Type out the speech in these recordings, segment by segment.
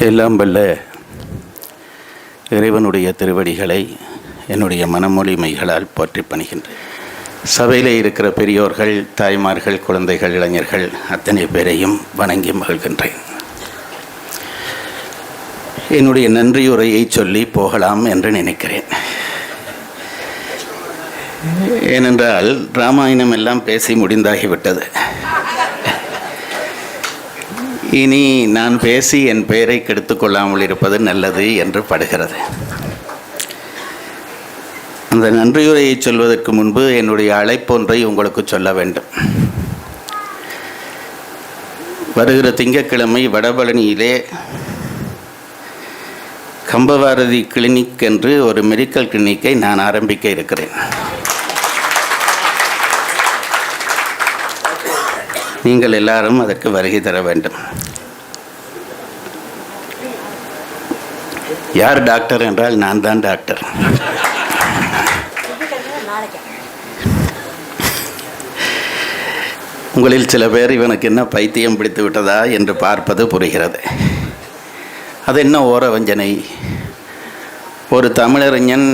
எல்லாம் வல்ல இறைவனுடைய திருவடிகளை என்னுடைய மனமொழிமைகளால் போற்றி பணிகின்றேன். சபையில் இருக்கிற பெரியோர்கள், தாய்மார்கள், குழந்தைகள், இளைஞர்கள் அத்தனை பேரையும் வணங்கி மகிழ்கின்றேன். என்னுடைய நன்றியுரையை சொல்லி போகலாம் என்று நினைக்கிறேன். ஏனென்றால் ராமாயணம் எல்லாம் பேசி முடிந்தாகிவிட்டது. இனி நான் பேசி என் பெயரை கெடுத்து கொள்ளாமல் இருப்பது நல்லது என்று படுகிறது. அந்த நன்றியுரையை சொல்வதற்கு முன்பு என்னுடைய அழைப்பொன்றை உங்களுக்கு சொல்ல வேண்டும். வருகிற திங்கட்கிழமை வடபழனியிலே கம்பபாரதி கிளினிக் என்று ஒரு மெடிக்கல் கிளினிக்கை நான் ஆரம்பிக்க இருக்கிறேன். நீங்கள் எல்லாரும் அதற்கு வருகை தர வேண்டும். யார் டாக்டர் என்றால் நான் தான் டாக்டர். உங்களில் சில பேர் இவனுக்கு என்ன பைத்தியம் பிடித்து விட்டதா என்று பார்ப்பது புரிகிறது. அது என்ன ஓர வஞ்சனை? ஒரு தமிழறிஞன்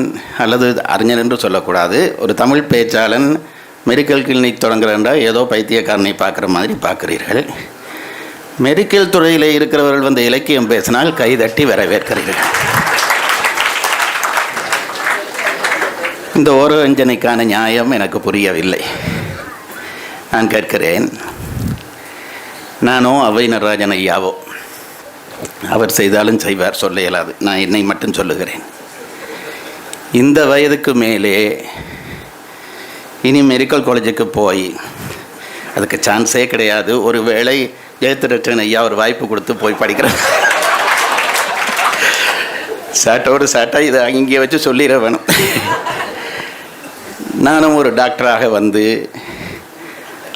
அல்லது அறிஞன் என்று சொல்லக்கூடாது, ஒரு தமிழ் பேச்சாளன் மெடிக்கல் கிளினிக் தொடங்குறேன்டா ஏதோ பைத்தியக்காரனை பார்க்குற மாதிரி பார்க்குறீர்கள். மெடிக்கல் துறையில் இருக்கிறவர்கள் வந்து இலக்கியம் பேசினால் கைதட்டி வரவேற்கிறீர்கள். இந்த ஓர வஞ்சனைக்கான நியாயம் எனக்கு புரியவில்லை. நான் கேட்கிறேன், நானோ அவை நடராஜன் ஐயாவோ, அவர் செய்தாலும் செய்வார், சொல்ல இயலாது. நான் என்னை மட்டும் சொல்லுகிறேன். இந்த வயதுக்கு மேலே இனி மெடிக்கல் காலேஜுக்கு போய் அதுக்கு சான்ஸே கிடையாது. ஒரு வேளை ஜெயத்ரட்சன் ஐயா ஒரு வாய்ப்பு கொடுத்து போய் படிக்கிறேன். சாட்டோடு சாட்டாக இதை இங்கே வச்சு சொல்லிட வேணும். நானும் ஒரு டாக்டராக வந்து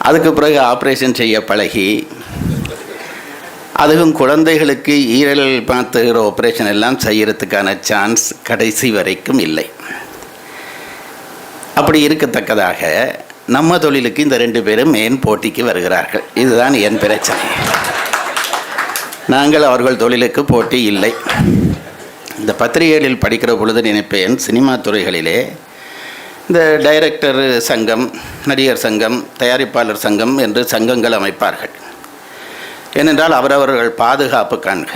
அதுக்கு பிறகு ஆப்ரேஷன் செய்ய பழகி, அதுவும் குழந்தைகளுக்கு ஈரல் பார்த்துகிற ஆப்ரேஷன் எல்லாம் செய்கிறதுக்கான சான்ஸ் கடைசி வரைக்கும் இல்லை. அப்படி இருக்கத்தக்கதாக நம்ம தொழிலுக்கு இந்த ரெண்டு பேரும் ஏன் போட்டிக்கு வருகிறார்கள்? இதுதான் என் பிரச்சனை. நாங்கள் அவர்கள் தொழிலுக்கு போட்டி இல்லை. இந்த பத்திரிகைகளில் படிக்கிற பொழுது நினைப்பேன், சினிமா துறைகளிலே இந்த டைரக்டர் சங்கம், நடிகர் சங்கம், தயாரிப்பாளர் சங்கம் என்று சங்கங்கள் அமைப்பார்கள். ஏனென்றால் அவரவர்கள் பாதுகாப்பு காண்க.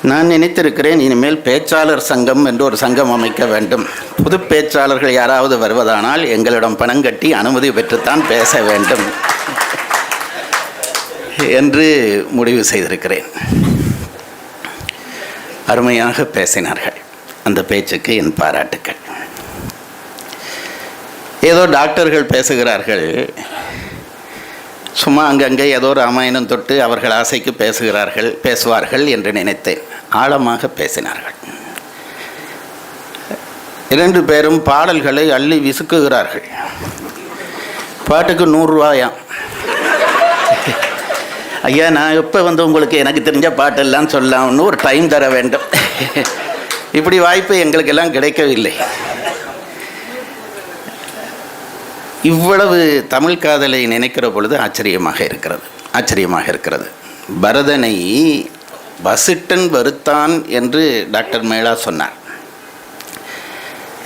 நான் நினைத்திருக்கிறேன், இனிமேல் பேச்சாளர் சங்கம் என்று ஒரு சங்கம் அமைக்க வேண்டும். புது பேச்சாளர்கள் யாராவது வருவதானால் எங்களிடம் பணம் கட்டி அனுமதி பெற்றுத்தான் பேச வேண்டும் என்று முடிவு செய்திருக்கிறேன். அருமையாக பேசினார்கள். அந்த பேச்சுக்கு என் பாராட்டுக்கள். ஏதோ டாக்டர்கள் பேசுகிறார்கள், சும்மா அங்கங்கே ஏதோ ராமாயணம் தொட்டு அவர்கள் ஆசைக்கு பேசுவார்கள் என்று நினைத்தேன். ஆழமாக பேசினார்கள். இரண்டு பேரும் பாடல்களை அள்ளி விசுக்குகிறார்கள். பாட்டுக்கு 100 ரூபாயாம். ஐயா, நான் எப்போ வந்து உங்களுக்கு எனக்கு தெரிஞ்ச பாட்டெல்லாம் சொல்லலாம்னு ஒரு டைம் தர வேண்டும். இப்படி வாய்ப்பு எங்களுக்கெல்லாம் கிடைக்கவில்லை. இவ்வளவு தமிழ் காதலை நினைக்கிற பொழுது ஆச்சரியமாக இருக்கிறது. பரதனை வசிட்டன் வருத்தான் என்று டாக்டர் மேளா சொன்னார்.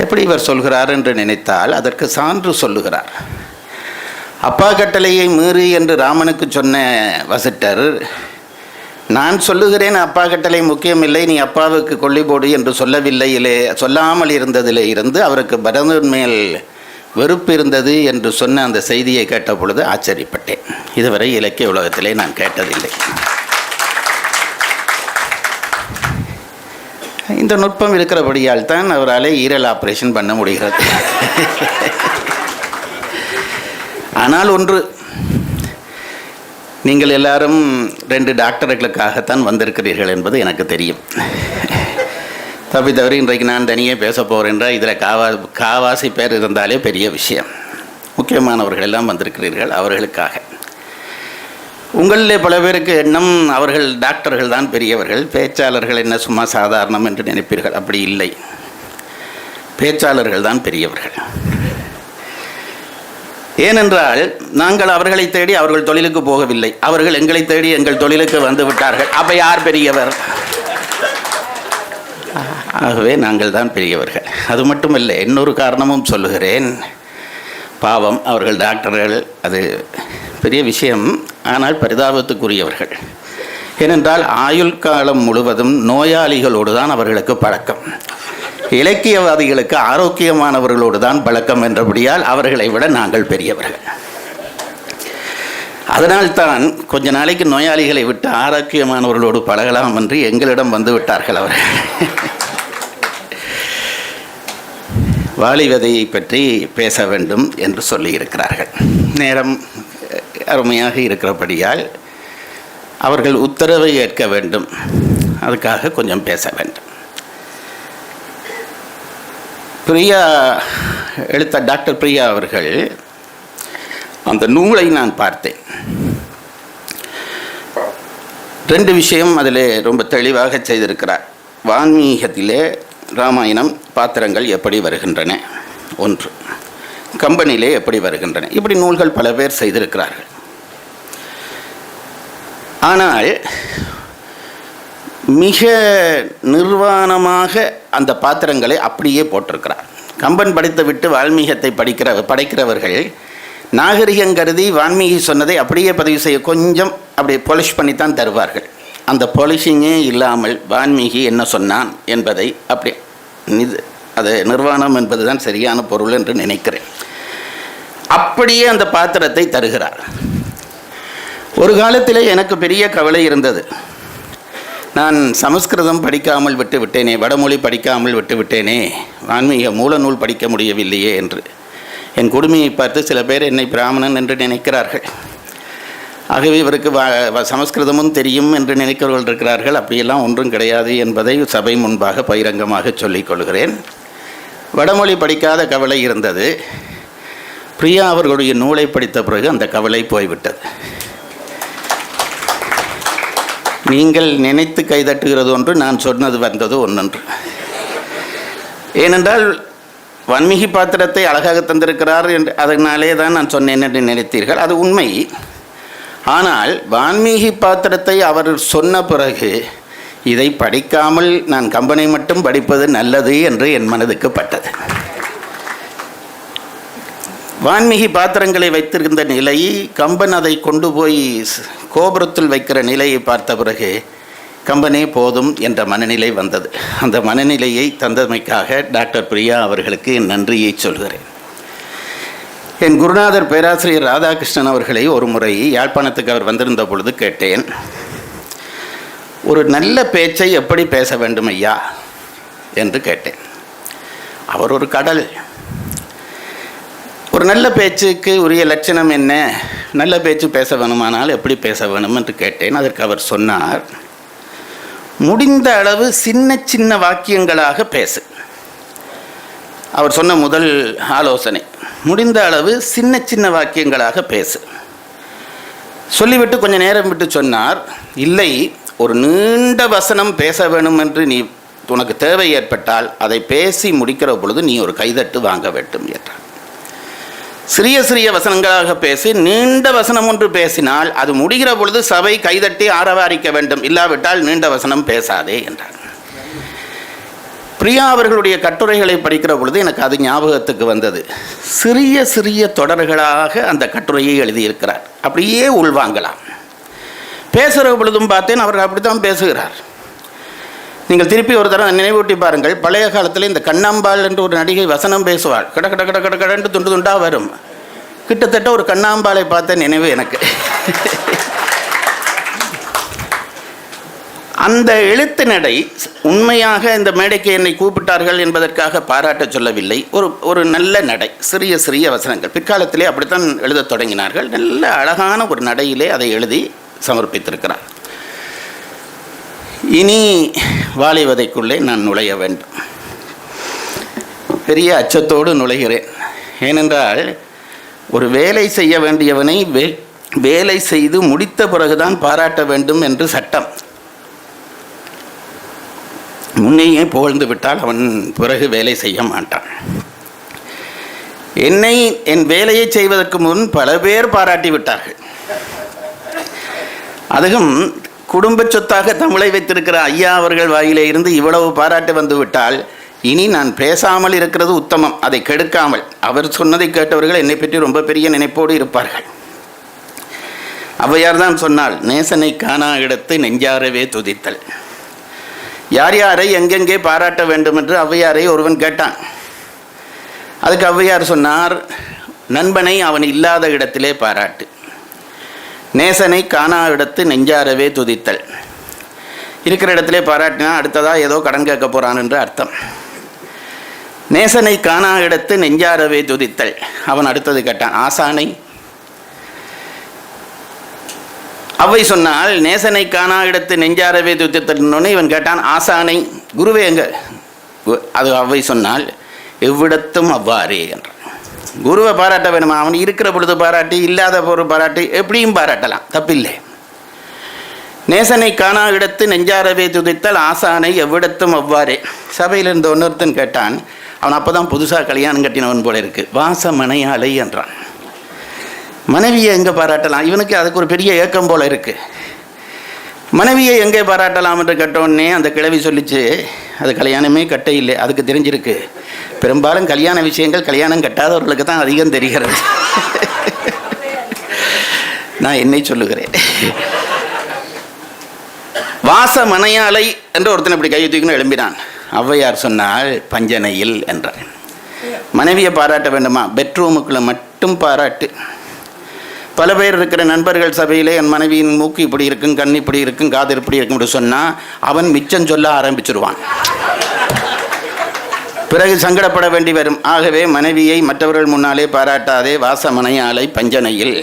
எப்படி இவர் சொல்கிறார் என்று நினைத்தால் அதற்கு சான்று சொல்லுகிறார். அப்பா கட்டளையை மீறு என்று ராமனுக்கு சொன்ன வசிட்டர், நான் சொல்லுகிறேன் அப்பா கட்டளை முக்கியமில்லை, நீ அப்பாவுக்கு கொல்லி போடு என்று சொல்லாமல் இருந்ததிலே இருந்து அவருக்கு பரதன் மேல் வெறுப்பு இருந்தது என்று சொன்ன அந்த செய்தியை கேட்ட பொழுது ஆச்சரியப்பட்டேன். இதுவரை இலக்கிய உலகத்திலே நான் கேட்டதில்லை. இந்த நுட்பம் இருக்கிறபடியால் தான் அவரால் ஈரல் ஆப்ரேஷன் பண்ண முடிகிறது. ஆனால் ஒன்று, நீங்கள் எல்லாரும் 2 டாக்டர்களுக்காகத்தான் வந்திருக்கிறீர்கள் என்பது எனக்கு தெரியும். தவிர இன்றைக்கு நான் தனியே பேச போகிறேன்றால் இதில் காவாசி பேர் இருந்தாலே பெரிய விஷயம். முக்கியமானவர்கள் எல்லாம் வந்திருக்கிறீர்கள். அவர்களுக்காக உங்களில் பல பேருக்கு எண்ணம் அவர்கள் டாக்டர்கள் தான் பெரியவர்கள், பேச்சாளர்கள் என்ன சும்மா சாதாரணம் என்று நினைப்பீர்கள். அப்படி இல்லை, பேச்சாளர்கள் தான் பெரியவர்கள். ஏனென்றால் நாங்கள் அவர்களை தேடி அவர்கள் தொழிலுக்கு போகவில்லை, அவர்கள் எங்களை தேடி எங்கள் தொழிலுக்கு வந்து விட்டார்கள். அப்போ யார் பெரியவர்? ஆகவே நாங்கள் தான் பெரியவர்கள். அது மட்டுமல்ல, இன்னொரு காரணமும் சொல்லுகிறேன். பாவம், அவர்கள் டாக்டர்கள், அது பெரிய விஷயம். ஆனால் பரிதாபத்துக்குரியவர்கள். ஏனென்றால் ஆயுள் காலம் முழுவதும் நோயாளிகளோடு தான் அவர்களுக்கு பழக்கம். இலக்கியவாதிகளுக்கு ஆரோக்கியமானவர்களோடு தான் பழக்கம் என்றபடியால் அவர்களை விட நாங்கள் பெரியவர்கள். அதனால்தான் கொஞ்ச நாளைக்கு நோயாளிகளை விட்டு ஆரோக்கியமானவர்களோடு பழகலாம் என்று எங்களிடம் வந்து விட்டார்கள் அவர்கள். வாலிவதையை பற்றி பேச வேண்டும் என்று சொல்லியிருக்கிறார்கள். நேரம் அருமையாக இருக்கிறபடியால் அவர்கள் உத்தரவை ஏற்க வேண்டும், அதுக்காக கொஞ்சம் பேச வேண்டும். பிரியா டாக்டர் பிரியா அவர்கள் அந்த நூலை நான் பார்த்தேன். 2 விஷயம் அதில் ரொம்ப தெளிவாக செய்திருக்கிறார். வான்மீகத்திலே ராமாயணம் பாத்திரங்கள் எப்படி வருகின்றன, 1. கம்பெனியிலே எப்படி வருகின்றன, இப்படி நூல்கள் பல பேர் செய்திருக்கிறார்கள். ஆனால் மிக நிர்வாணமாக அந்த பாத்திரங்களை அப்படியே போட்டிருக்கிறார். கம்பன் படித்து விட்டு வால்மீகத்தை படைக்கிறவர்கள் நாகரிகம் கருதி வால்மீகி சொன்னதை அப்படியே பதிவு செய்ய கொஞ்சம் அப்படி பாலிஷ் பண்ணித்தான் தருவார்கள். அந்த பாலிஷிங்கே இல்லாமல் வால்மீகி என்ன சொன்னான் என்பதை அப்படி அது நிர்வாணம் என்பது தான் சரியான பொருள் என்று நினைக்கிறேன். அப்படியே அந்த பாத்திரத்தை தருகிறார். ஒரு காலத்தில் எனக்கு பெரிய கவலை இருந்தது. நான் சமஸ்கிருதம் படிக்காமல் விட்டு விட்டேனே, வடமொழி படிக்காமல் விட்டு விட்டேனே, வான்மீக மூல நூல் படிக்க முடியவில்லையே என்று. என் குடுமையை பார்த்து சில பேர் என்னை பிராமணன் என்று நினைக்கிறார்கள். ஆகவே இவருக்கு சமஸ்கிருதமும் தெரியும் என்று நினைக்கிறவர்கள் இருக்கிறார்கள். அப்படியெல்லாம் ஒன்றும் கிடையாது என்பதை சபை முன்பாக பகிரங்கமாக சொல்லிக் கொள்கிறேன். வடமொழி படிக்காத கவலை இருந்தது. பிரியா அவர்களுடைய நூலை படித்த பிறகு அந்த கவலை போய்விட்டது. நீங்கள் நினைத்து கைதட்டுகிறது ஒன்று, நான் சொன்னது வந்தது ஒன்றொன்று. ஏனென்றால் வான்மீகி பாத்திரத்தை அழகாக தந்திருக்கிறார் என்று அதனாலே தான் நான் சொன்னேன் என்று நினைத்தீர்கள். அது உண்மை. ஆனால் வான்மீகி பாத்திரத்தை அவர் சொன்ன பிறகு இதை படிக்காமல் நான் கம்பனை மட்டும் படிப்பது நல்லது என்று என் மனதுக்கு பட்டது. வான்மீகி பாத்திரங்களை வைத்திருந்த நிலை, கம்பன் அதை கொண்டு போய் கோபுரத்தில் வைக்கிற நிலையை பார்த்த பிறகு கம்பனே போதும் என்ற மனநிலை வந்தது. அந்த மனநிலையை தந்தமைக்காக டாக்டர் பிரியா அவர்களுக்கு என் நன்றியை சொல்கிறேன். என் குருநாதர் பேராசிரியர் ராதாகிருஷ்ணன் அவர்களை ஒரு முறை யாழ்ப்பாணத்துக்கு அவர் வந்திருந்த பொழுது கேட்டேன், ஒரு நல்ல பேச்சை எப்படி பேச வேண்டும் ஐயா என்று கேட்டேன். அவர் ஒரு கடல். ஒரு நல்ல பேச்சுக்கு உரிய லட்சணம் என்ன, நல்ல பேச்சு பேச வேணுமானால் எப்படி பேச வேணும் என்று கேட்டேன். அதற்கு அவர் சொன்னார், முடிந்த அளவு சின்ன சின்ன வாக்கியங்களாக பேசு. அவர் சொன்ன முதல் ஆலோசனை, முடிந்த அளவு சின்ன சின்ன வாக்கியங்களாக பேசு. சொல்லிவிட்டு கொஞ்சம் நேரம் விட்டு சொன்னார், இல்லை, ஒரு நீண்ட வசனம் பேச வேணும் என்று நீ உனக்கு தேவை ஏற்பட்டால் அதை பேசி முடிக்கிற பொழுது நீ ஒரு கைதட்டு வாங்க வேண்டும் என்றார். சிறிய சிறிய வசனங்களாக பேசி நீண்ட வசனம் ஒன்று பேசினால் அது முடிகிற பொழுது சபை கைதட்டி ஆரவாரிக்க வேண்டும், இல்லாவிட்டால் நீண்ட வசனம் பேசாதே என்றார். பிரியா அவர்களுடைய கட்டுரைகளை படிக்கிற பொழுது எனக்கு அது ஞாபகத்துக்கு வந்தது. சிறிய சிறிய தொடர்களாக அந்த கட்டுரையை எழுதியிருக்கிறார். அப்படியே உள்வாங்கலாம். பேசுகிற பொழுதும் பார்த்தேன் அவர்கள் அப்படித்தான் பேசுகிறார். நீங்கள் திருப்பி ஒரு தடவை நினைவூட்டி பாருங்கள். பழைய காலத்தில் இந்த கண்ணாம்பாள் என்று ஒரு நடிகை வசனம் பேசுவாள். கட கட கட கட கடன்று துண்டு துண்டாக வரும். கிட்டத்தட்ட ஒரு கண்ணாம்பாளை பார்த்த நினைவு எனக்கு. அந்த எழுத்து நடை உண்மையாக இந்த மேடைக்கு என்னை கூப்பிட்டார்கள் என்பதற்காக பாராட்ட சொல்லவில்லை. ஒரு நல்ல நடை, சிறிய சிறிய வசனங்கள். பிற்காலத்திலே அப்படித்தான் எழுதத் தொடங்கினார்கள். நல்ல அழகான ஒரு நடையிலே அதை எழுதி சமர்ப்பித்திருக்கிறார். இனி வாலிவதைக்குள்ளே நான் நுழைய வேண்டும். பெரிய அச்சத்தோடு நுழைகிறேன். ஏனென்றால் ஒரு வேலை செய்ய வேண்டியவனை வேலை செய்து முடித்த பிறகுதான் பாராட்ட வேண்டும் என்று சட்டம். முன்னையே புகழ்ந்து விட்டால் அவன் பிறகு வேலை செய்ய மாட்டான். என்னை என் வேலையை செய்வதற்கு முன் பல பேர் பாராட்டி விட்டார்கள். அதுவும் குடும்ப சொத்தாக தமிழை வைத்திருக்கிற ஐயா அவர்கள் வாயிலே இருந்து இவ்வளவு பாராட்டு வந்து விட்டால் இனி நான் பேசாமல் இருக்கிறது உத்தமம். அதை கெடுக்காமல் அவர் சொன்னதை கேட்டவர்கள் என்னை பற்றி ரொம்ப பெரிய நினைப்போடு இருப்பார்கள். ஔவையார் தான் சொன்னால், நேசனை காணா இடத்து நெஞ்சாரவே துதித்தல். யார் யாரை எங்கெங்கே பாராட்ட வேண்டும் என்று ஔவையாரை ஒருவன் கேட்டான். அதுக்கு ஔவையார் சொன்னார், நண்பனை அவன் இல்லாத இடத்திலே பாராட்டு, நேசனை காணா இடத்து நெஞ்சாரவே துதித்தல். இருக்கிற இடத்திலே பாராட்டினா அடுத்ததாக ஏதோ கடன் கேட்க போகிறான் என்று அர்த்தம். நேசனை காணா இடத்து நெஞ்சாரவே துதித்தல். அவன் அடுத்தது கேட்டான், ஆசானை. அவ்வை சொன்னால் நேசனை காணா இடத்து நெஞ்சாரவே துதித்தல்னு இவன் கேட்டான், ஆசானை குருவே எங்க? அது அவ்வை சொன்னால், எவ்விடத்தும் அவ்வாறே என்றான். குருவை பாராட்ட வேணுமா? அவன் இருக்கிற பொழுது பாராட்டி, இல்லாத பொருள் பாராட்டி, எப்படியும் பாராட்டலாம், தப்பில்லை. நேசனை காணா இடத்து நெஞ்சாரவே துதித்தல், ஆசானை எவ்விடத்தும் அவ்வாறே. சபையில் இருந்த ஒன்னொருத்தன் கேட்டான், அவன் அப்போ தான் புதுசாக கல்யாணம் கட்டினவன் போல இருக்கு, வாச மனையாளை என்றான். மனைவியை எங்கே பாராட்டலாம்? இவனுக்கு அதுக்கு ஒரு பெரிய ஏக்கம் போல இருக்கு. மனைவியை எங்கே பாராட்டலாம் என்று கேட்டோடனே அந்த கிழவி சொல்லிச்சு, அது கல்யாணமே கட்ட இல்லை. அதுக்கு தெரிஞ்சிருக்கு, பெரும்பாலும் கல்யாண விஷயங்கள் கல்யாணம் கட்டாதவர்களுக்கு தான் அதிகம் தெரிகிறது. நான் என்னை சொல்லுகிறேன். வாச மனையாளை என்று ஒருத்தன் இப்படி கையை தூக்கின்னு எழும்பினான். ஔவையார் சொன்னால், பஞ்சனையில் என்றான். மனைவியை பாராட்ட வேண்டுமா? பெட்ரூமுக்குள்ள மட்டும் பாராட்டு. பல பேர் இருக்கிற நண்பர்கள் சபையிலே என் மனைவியின் மூக்கு இப்படி இருக்கும், கண் இப்படி இருக்கும், காது இப்படி இருக்கும் என்று சொன்னால் அவன் மிச்சம் சொல்ல ஆரம்பிச்சிருவான். பிறகு சங்கடப்பட வேண்டி வரும். ஆகவே மனைவியை மற்றவர்கள் முன்னாலே பாராட்டாதே, வாச மனையாளை பஞ்சனையில்.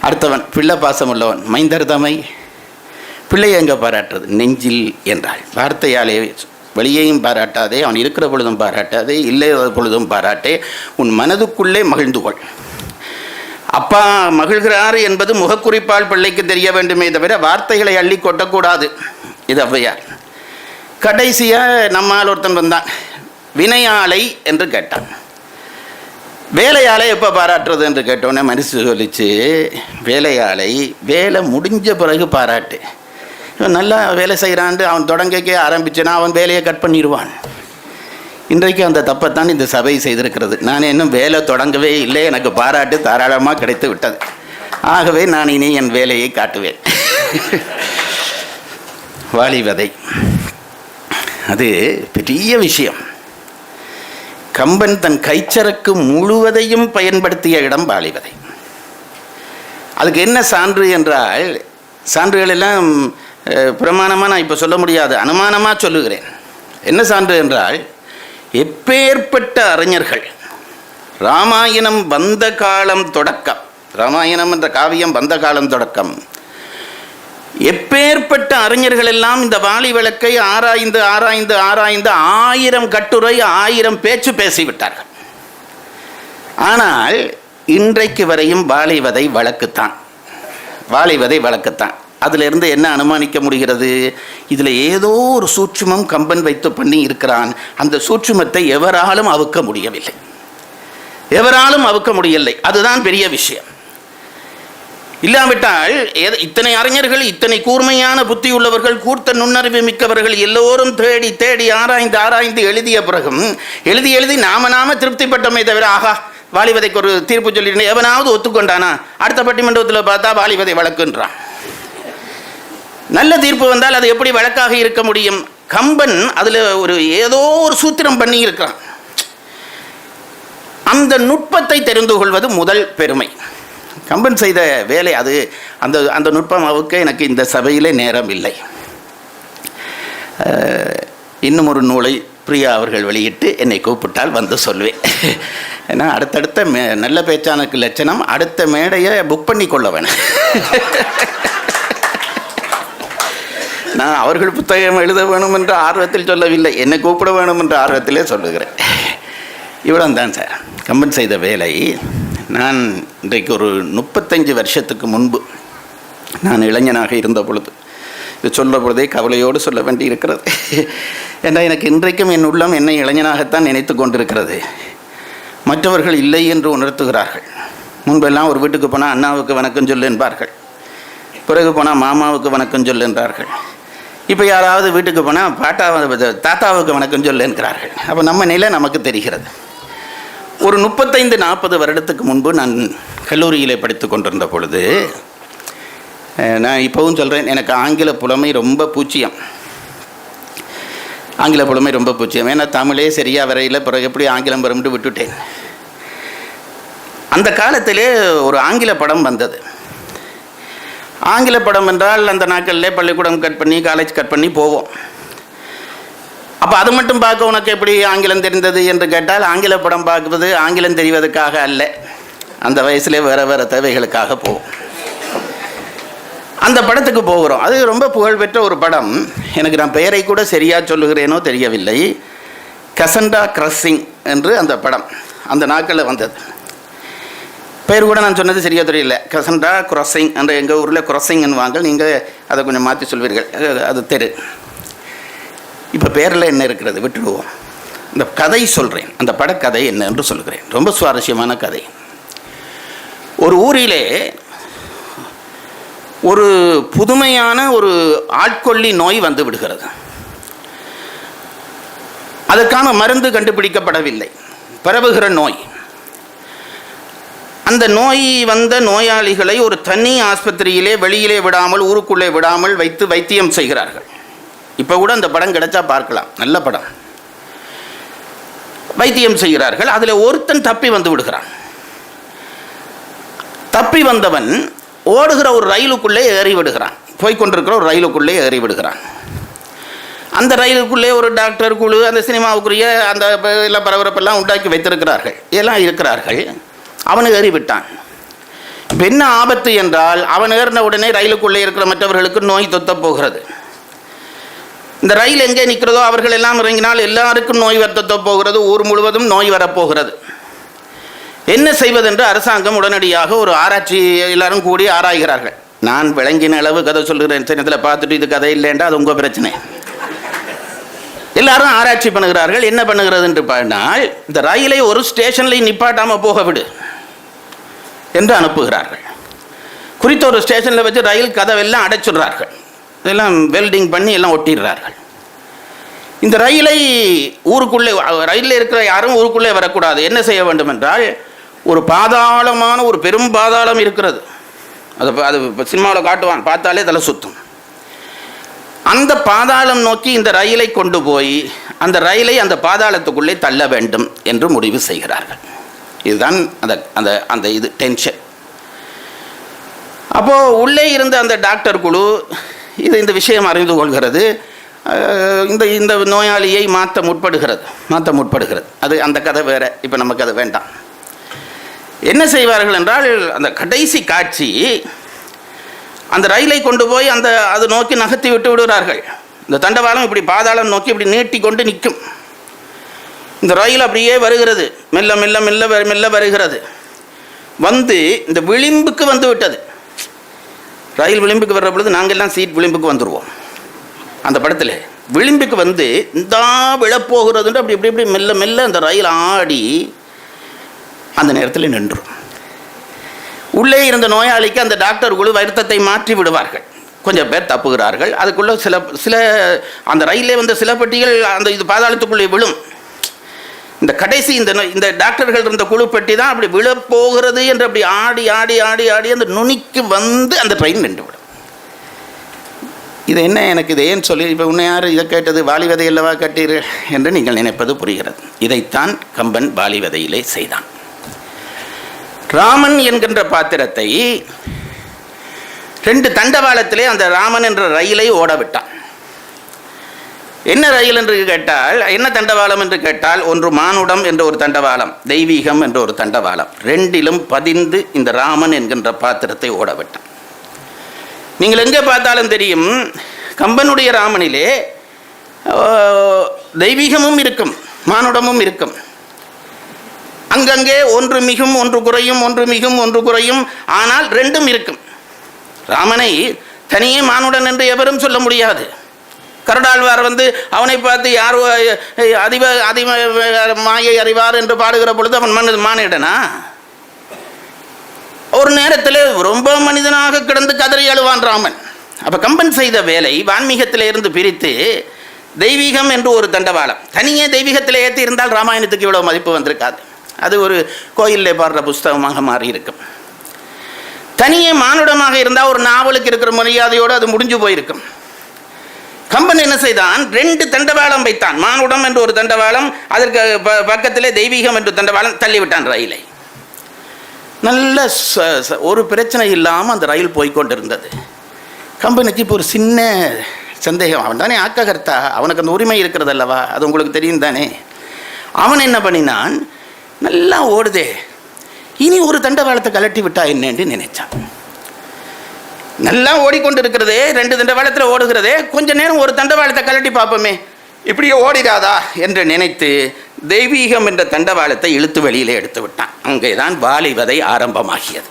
அடுத்தவன் பிள்ளை பாசம் உள்ளவன், மைந்தர் தமை. பிள்ளையை எங்கே பாராட்டுறது? நெஞ்சில் என்றாள். வார்த்தையாலே வெளியேயும் பாராட்டாதே, அவன் இருக்கிற பொழுதும் பாராட்டாதே, இல்லாத பொழுதும் பாராட்டே, உன் மனதுக்குள்ளே மகிழ்ந்து கொள். அப்பா மகிழ்கிறார் என்பது முகக்குறிப்பால் பிள்ளைக்கு தெரிய வேண்டுமே தவிர வார்த்தைகளை அள்ளி கொட்டக்கூடாது. இது ஔவையார். கடைசியாக நம்மால் ஒருத்தன் வந்தான், வினையாளை என்று கேட்டான். வேலையாளை எப்போ பாராட்டுறது என்று கேட்டோன்னே மனசு சொல்லிச்சு, வேலையாளை வேலை முடிஞ்ச பிறகு பாராட்டு. இவன் நல்லா வேலை செய்கிறான்ட்டு அவன் தொடங்கக்கே ஆரம்பிச்சேன்னா அவன் வேலையை கட் பண்ணிடுவான். இன்றைக்கு அந்த தப்பைத்தான் இந்த சபை செய்திருக்கிறது. நான் இன்னும் வேலை தொடங்கவே இல்லை, எனக்கு பாராட்டு தாராளமாக கிடைத்து விட்டது. ஆகவே நான் இனி என் வேலையை காட்டுவேன். வாலிவதை அது பெரிய விஷயம். கம்பன் தன் கைச்சரக்கு முழுவதையும் பயன்படுத்திய இடம் வாலிவதை. அதுக்கு என்ன சான்று என்றால், சான்றுகள் எல்லாம் பிரமாணமாக நான் இப்போ சொல்ல முடியாது, அனுமானமாக சொல்லுகிறேன். என்ன சான்று என்றால், எப்பேற்பட்ட அறிஞர்கள், ராமாயணம் வந்த காலம் தொடக்கம், ராமாயணம் என்ற காவியம் வந்த காலம் தொடக்கம், எப்பேற்பட்ட அறிஞர்கள் எல்லாம் இந்த வாலி விளக்கை ஆராய்ந்து ஆராய்ந்து ஆராய்ந்து 1000 கட்டுரை 1000 பேச்சு பேசிவிட்டார்கள். ஆனால் இன்றைக்கு வரையும் வாலிவதை வழக்குத்தான், வாலிவதை வழக்குத்தான். அதிலிருந்து என்ன அனுமானிக்க முடிகிறது? இதில் ஏதோ ஒரு சூட்சுமம் கம்பன் வைத்து பண்ணி இருக்கிறான். அந்த சூட்சுமத்தை எவராலும் அவுக்க முடியவில்லை, எவராலும் அவுக்க முடியவில்லை. அதுதான் பெரிய விஷயம். இல்லாவிட்டால் இத்தனை அறிஞர்கள், இத்தனை கூர்மையான புத்தி உள்ளவர்கள், கூர்த்த நுண்ணறிவு மிக்கவர்கள் எல்லோரும் தேடி தேடி ஆராய்ந்து ஆராய்ந்து எழுதிய பிறகும் எழுதி நாம திருப்திப்பட்டோமே தவிர, ஆகா வாலிவதைக்கு ஒரு தீர்ப்பு சொல்லிட்டு எவனாவது ஒத்துக்கொண்டானா? அடுத்த பட்டிமன்றத்தில் பார்த்தா வாலிவதை வழக்குன்றான். நல்ல தீர்ப்பு வந்தால் அது எப்படி வழக்காக இருக்க முடியும்? கம்பன் அதில் ஒரு ஏதோ ஒரு சூத்திரம் பண்ணி இருக்கிறான். அந்த நுட்பத்தை தெரிந்து கொள்வது முதல் பெருமை. கம்பன் செய்த வேலை அது. அந்த அந்த நுட்பம் அவுக்க எனக்கு இந்த சபையிலே நேரம் இல்லை. இன்னும் ஒரு நூலை பிரியா அவர்கள் வெளியிட்டு என்னை கூப்பிட்டால் வந்து சொல்வேன். ஏன்னா அடுத்தடுத்த நல்ல பேச்சானுக்கு லட்சணம் அடுத்த மேடையை புக் பண்ணி கொள்ள வேணும். நான் அவர்கள் புத்தகம் எழுத வேணும் என்ற ஆர்வத்தில் சொல்லவில்லை, என்னை கூப்பிட வேணும் என்ற ஆர்வத்திலே சொல்லுகிறேன். இவ்வளோ தான் சார் கம்பன் செய்த வேலை. நான் இன்றைக்கு ஒரு 35 வருஷத்துக்கு முன்பு நான் இளைஞனாக இருந்த பொழுது, இது சொல்ல பொழுதே கவலையோடு சொல்ல வேண்டி இருக்கிறது. ஏன்னா எனக்கு இன்றைக்கும் என் உள்ளம் என்னை இளைஞனாகத்தான் நினைத்து கொண்டிருக்கிறது. மற்றவர்கள் இல்லை என்று உணர்த்துகிறார்கள். முன்பெல்லாம் ஒரு வீட்டுக்கு போனால் அண்ணாவுக்கு வணக்கம் சொல்லு என்பார்கள், பிறகு போனால் மாமாவுக்கு வணக்கம் சொல்லு என்றார்கள். இப்போ யாராவது வீட்டுக்கு போனால் தாத்தாவுக்கு வணக்கம் சொல்லு என்கிறார்கள். அப்போ நம்ம நிலை நமக்கு தெரிகிறது. ஒரு 35-40 வருடத்துக்கு முன்பு நான் கல்லூரியிலே படித்து கொண்டிருந்த பொழுது, நான் இப்போவும் சொல்கிறேன், எனக்கு ஆங்கில புலமை ரொம்ப பூச்சியம். ஆங்கில புலமை ரொம்ப பூச்சியம். ஏன்னா தமிழே சரியாக வரையில், பிறகு எப்படி ஆங்கிலம் வரும்னு விட்டுட்டேன். அந்த காலத்திலே ஒரு ஆங்கில படம் வந்தது. ஆங்கில படம் என்றால் அந்த நாட்களிலே பள்ளிக்கூடம் கட் பண்ணி காலேஜ் கட் பண்ணி போவோம். அப்போ அது மட்டும் பார்க்க உனக்கு எப்படி ஆங்கிலம் தெரிந்தது என்று கேட்டால், ஆங்கில படம் பார்க்குவது ஆங்கிலம் தெரிவதற்காக அல்ல, அந்த வயசுலேயே வேறு வேறு தேவைகளுக்காக போவோம். அந்த படத்துக்கு போகிறோம். அது ரொம்ப புகழ்பெற்ற ஒரு படம். எனக்கு நான் பெயரை கூட சரியாக சொல்லுகிறேனோ தெரியவில்லை. கசண்டா கிராசிங் என்று அந்த படம் அந்த நாட்களில் வந்தது. பேர் கூட நான் சொன்னது சரியாக தெரியல. கசண்டா கிராசிங் என்ற எங்கள் ஊரில் கிராசிங்னு வாங்க, நீங்கள் அதை கொஞ்சம் மாற்றி சொல்வீர்கள், அது தெரு. இப்போ பேரில் என்ன இருக்கிறது விட்டுடுவோம். இந்த கதை சொல்கிறேன், அந்த படக்கதை என்ன என்று சொல்கிறேன். ரொம்ப சுவாரஸ்யமான கதை. ஒரு ஊரிலே ஒரு புதுமையான ஒரு ஆட்கொல்லி நோய் வந்து விடுகிறது. அதற்கான மருந்து கண்டுபிடிக்கப்படவில்லை. பரவுகிற நோய். அந்த நோய் வந்த நோயாளிகளை ஒரு தனி ஆஸ்பத்திரியிலே வெளியிலே விடாமல், ஊருக்குள்ளே விடாமல் வைத்து வைத்தியம் செய்கிறார்கள். இப்போ கூட அந்த படம் கிடைச்சா பார்க்கலாம், நல்ல படம். வைத்தியம் செய்கிறார்கள். அதில் ஒருத்தன் தப்பி வந்து விடுகிறான். தப்பி வந்தவன் ஓடுகிற ஒரு ரயிலுக்குள்ளே ஏறி விடுகிறான். போய்கொண்டிருக்கிற ஒரு ரயிலுக்குள்ளே ஏறி விடுகிறான். அந்த ரயிலுக்குள்ளே ஒரு டாக்டர் குழு, அந்த சினிமாவுக்குரிய அந்த எல்லாம் பரபரப்பெல்லாம் உண்டாக்கி வைத்திருக்கிறார்கள், எல்லாம் இருக்கிறார்கள். அவனு ஏறிவிட்டான். இப்போ என்ன ஆபத்து என்றால், அவன் ஏறின உடனே ரயிலுக்குள்ளே இருக்கிற மற்றவர்களுக்கு நோய் தொத்த போகிறது. இந்த ரயில் எங்கே நிற்கிறதோ அவர்கள் எல்லாம் இறங்கினால் எல்லாருக்கும் நோய் தொத்த போகிறது. ஊர் முழுவதும் நோய் வரப்போகிறது. என்ன செய்வதென்று அரசாங்கம் உடனடியாக ஒரு ஆராய்ச்சி, எல்லாரும் கூடி ஆராய்கிறார்கள். நான் விளங்கின அளவு கதை சொல்கிறேன். சின்னத்தில் பார்த்துட்டு இது கதை இல்லைன்றா அது உங்கள் பிரச்சனை. எல்லாரும் ஆராய்ச்சி பண்ணுகிறார்கள். என்ன பண்ணுகிறது என்று பார்த்தால், இந்த ரயிலை ஒரு ஸ்டேஷன்லையும் நிப்பாட்டாமல் போக விடு என்று அனுப்புகிறார்கள். குறித்த ஒரு ஸ்டேஷனில் வச்சு ரயில் கதவெல்லாம் அடைச்சிடுறார்கள். இதெல்லாம் வெல்டிங் பண்ணி எல்லாம் ஒட்டிடுறார்கள். இந்த ரயிலை ஊருக்குள்ளே, ரயிலில் இருக்கிற யாரும் ஊருக்குள்ளே வரக்கூடாது. என்ன செய்ய வேண்டும் என்றால், ஒரு பாதாளமான ஒரு பெரும் பாதாளம் இருக்கிறது. அது சினிமாவில் காட்டுவான், பார்த்தாலே தலை சுத்தும். அந்த பாதாளம் நோக்கி இந்த ரயிலை கொண்டு போய் அந்த ரயிலை அந்த பாதாளத்துக்குள்ளே தள்ள வேண்டும் என்று முடிவு செய்கிறார்கள். இதுதான் அந்த அந்த அந்த இது டென்ஷன். அப்போது உள்ளே இருந்த அந்த டாக்டர் குழு இந்த விஷயம் அறிந்து கொள்கிறது. இந்த நோயாளியை மாற்ற முற்படுகிறது. அது அந்த கதை வேறு, இப்போ நமக்கு அது வேண்டாம். என்ன செய்வார்கள் என்றால், அந்த கடைசி காட்சி, அந்த ரயிலை கொண்டு போய் அது நோக்கி நகர்த்தி விட்டு விடுகிறார்கள். இந்த தண்டவாளம் இப்படி பாதாளம் நோக்கி இப்படி நீட்டி கொண்டு நிற்கும். இந்த ரயில் அப்படியே வருகிறது, மெல்ல மெல்ல மெல்ல மெல்ல வருகிறது. வந்து இந்த விளிம்புக்கு வந்து விட்டது. ரயில் விளிம்புக்கு வர்ற பொழுது நாங்கள்லாம் சீட் விளிம்புக்கு வந்துடுவோம். அந்த படத்தில் விளிம்புக்கு வந்து இந்த விழப்போகிறதுன்ட்டு அப்படி இப்படி இப்படி மெல்ல மெல்ல அந்த ரயில் ஆடி அந்த நேரத்தில் நின்றும். உள்ளே இருந்த நோயாளிக்கு அந்த டாக்டர் குழு வருத்தத்தை மாற்றி விடுவார்கள். கொஞ்சம் பேர் தப்புகிறார்கள். அதுக்குள்ளே சில அந்த ரயிலே வந்த சில பெட்டிகள் அந்த இது பாதாளத்துக்குள்ளே விழும். இந்த கடைசி இந்த டாக்டர்கள் இருந்த குழு பெட்டி தான் அப்படி விழப்போகிறது என்று அப்படி ஆடி ஆடி ஆடி ஆடி அந்த நுனிக்கு வந்து அந்த ட்ரெயின் நின்றுவிடும். இது என்ன, எனக்கு இதை ஏன் சொல்லி, இப்போ உன்னை யார் இதை கேட்டது, வாலிவதை அல்லவா கட்டீர்கள் என்று நீங்கள் நினைப்பது புரிகிறது. இதைத்தான் கம்பன் வாலிவதையிலே செய்தான். ராமன் என்கின்ற பாத்திரத்தை 2 தண்டவாளத்திலே அந்த ராமன் என்ற ரயிலை ஓட விட்டான். என்ன ரயில் என்று கேட்டால், என்ன தண்டவாளம் என்று கேட்டால், ஒன்று மானுடம் என்ற ஒரு தண்டவாளம், தெய்வீகம் என்ற ஒரு தண்டவாளம். 2லும் பதிந்து இந்த ராமன் என்கின்ற பாத்திரத்தை ஓட விட்டான். நீங்கள் எங்கே பார்த்தாலும் தெரியும், கம்பனுடைய ராமனிலே தெய்வீகமும் இருக்கும், மானுடமும் இருக்கும். அங்கங்கே ஒன்று மிகும் ஒன்று குறையும், ஒன்று மிகும் ஒன்று குறையும், ஆனால் 2ம் இருக்கும். ராமனை தனியே மானுடன் என்று எவரும் சொல்ல முடியாது. கருடாழ்வார் அவனை பார்த்து யார் அதிக மாயை அறிவார் என்று பாடுகிற பொழுது அவன் மானிடனா? ஒரு நேரத்தில் ரொம்ப மனிதனாக கிடந்து கதறி அழுவான் ராமன். அப்போ கம்பன் செய்த வேலை வான்மீகத்தில் இருந்து பிரித்து தெய்வீகம் என்று ஒரு தண்டவாளம் தனியே தெய்வீகத்தில் ஏற்றி இருந்தால் ராமாயணத்துக்கு இவ்வளோ மதிப்பு வந்திருக்காது. அது ஒரு கோயிலில் பாடுற புஸ்தகமாக மாறி இருக்கும். தனியே மானுடமாக இருந்தால் ஒரு நாவலுக்கு இருக்கிற மரியாதையோடு அது முடிஞ்சு போயிருக்கும். கம்பன் என்ன செய்தான்? 2 தண்டவாளம் வைத்தான். மானுடம் என்று ஒரு தண்டவாளம், அதற்கு பக்கத்திலே தெய்வீகம் என்று தண்டவாளம் தள்ளிவிட்டான் ரயிலை. நல்ல ஒரு பிரச்சனை இல்லாமல் அந்த ரயில் போய்கொண்டிருந்தது. கம்பனுக்கு இப்போ ஒரு சின்ன சந்தேகம். அவன் தானே ஆக்ககர்த்தா, அவனுக்கு அந்த உரிமை இருக்கிறது அல்லவா, அது உங்களுக்கு தெரியும் தானே. அவன் என்ன பண்ணினான், நல்லா ஓடுதே, இனி ஒரு தண்டவாளத்தை கலட்டி விட்டா என்னன்னு நினைச்சான். நல்லா ஓடிக்கொண்டு இருக்கிறதே, 2 தண்டவாளத்தில் ஓடுகிறதே, கொஞ்ச நேரம் ஒரு தண்டவாளத்தை கலட்டி பார்ப்போமே, இப்படியே ஓடிடாதா என்று நினைத்து தெய்வீகம் என்ற தண்டவாளத்தை இழுத்து வெளியிலே எடுத்து விட்டான். அங்கேதான் வாலி வதை ஆரம்பமாகியது.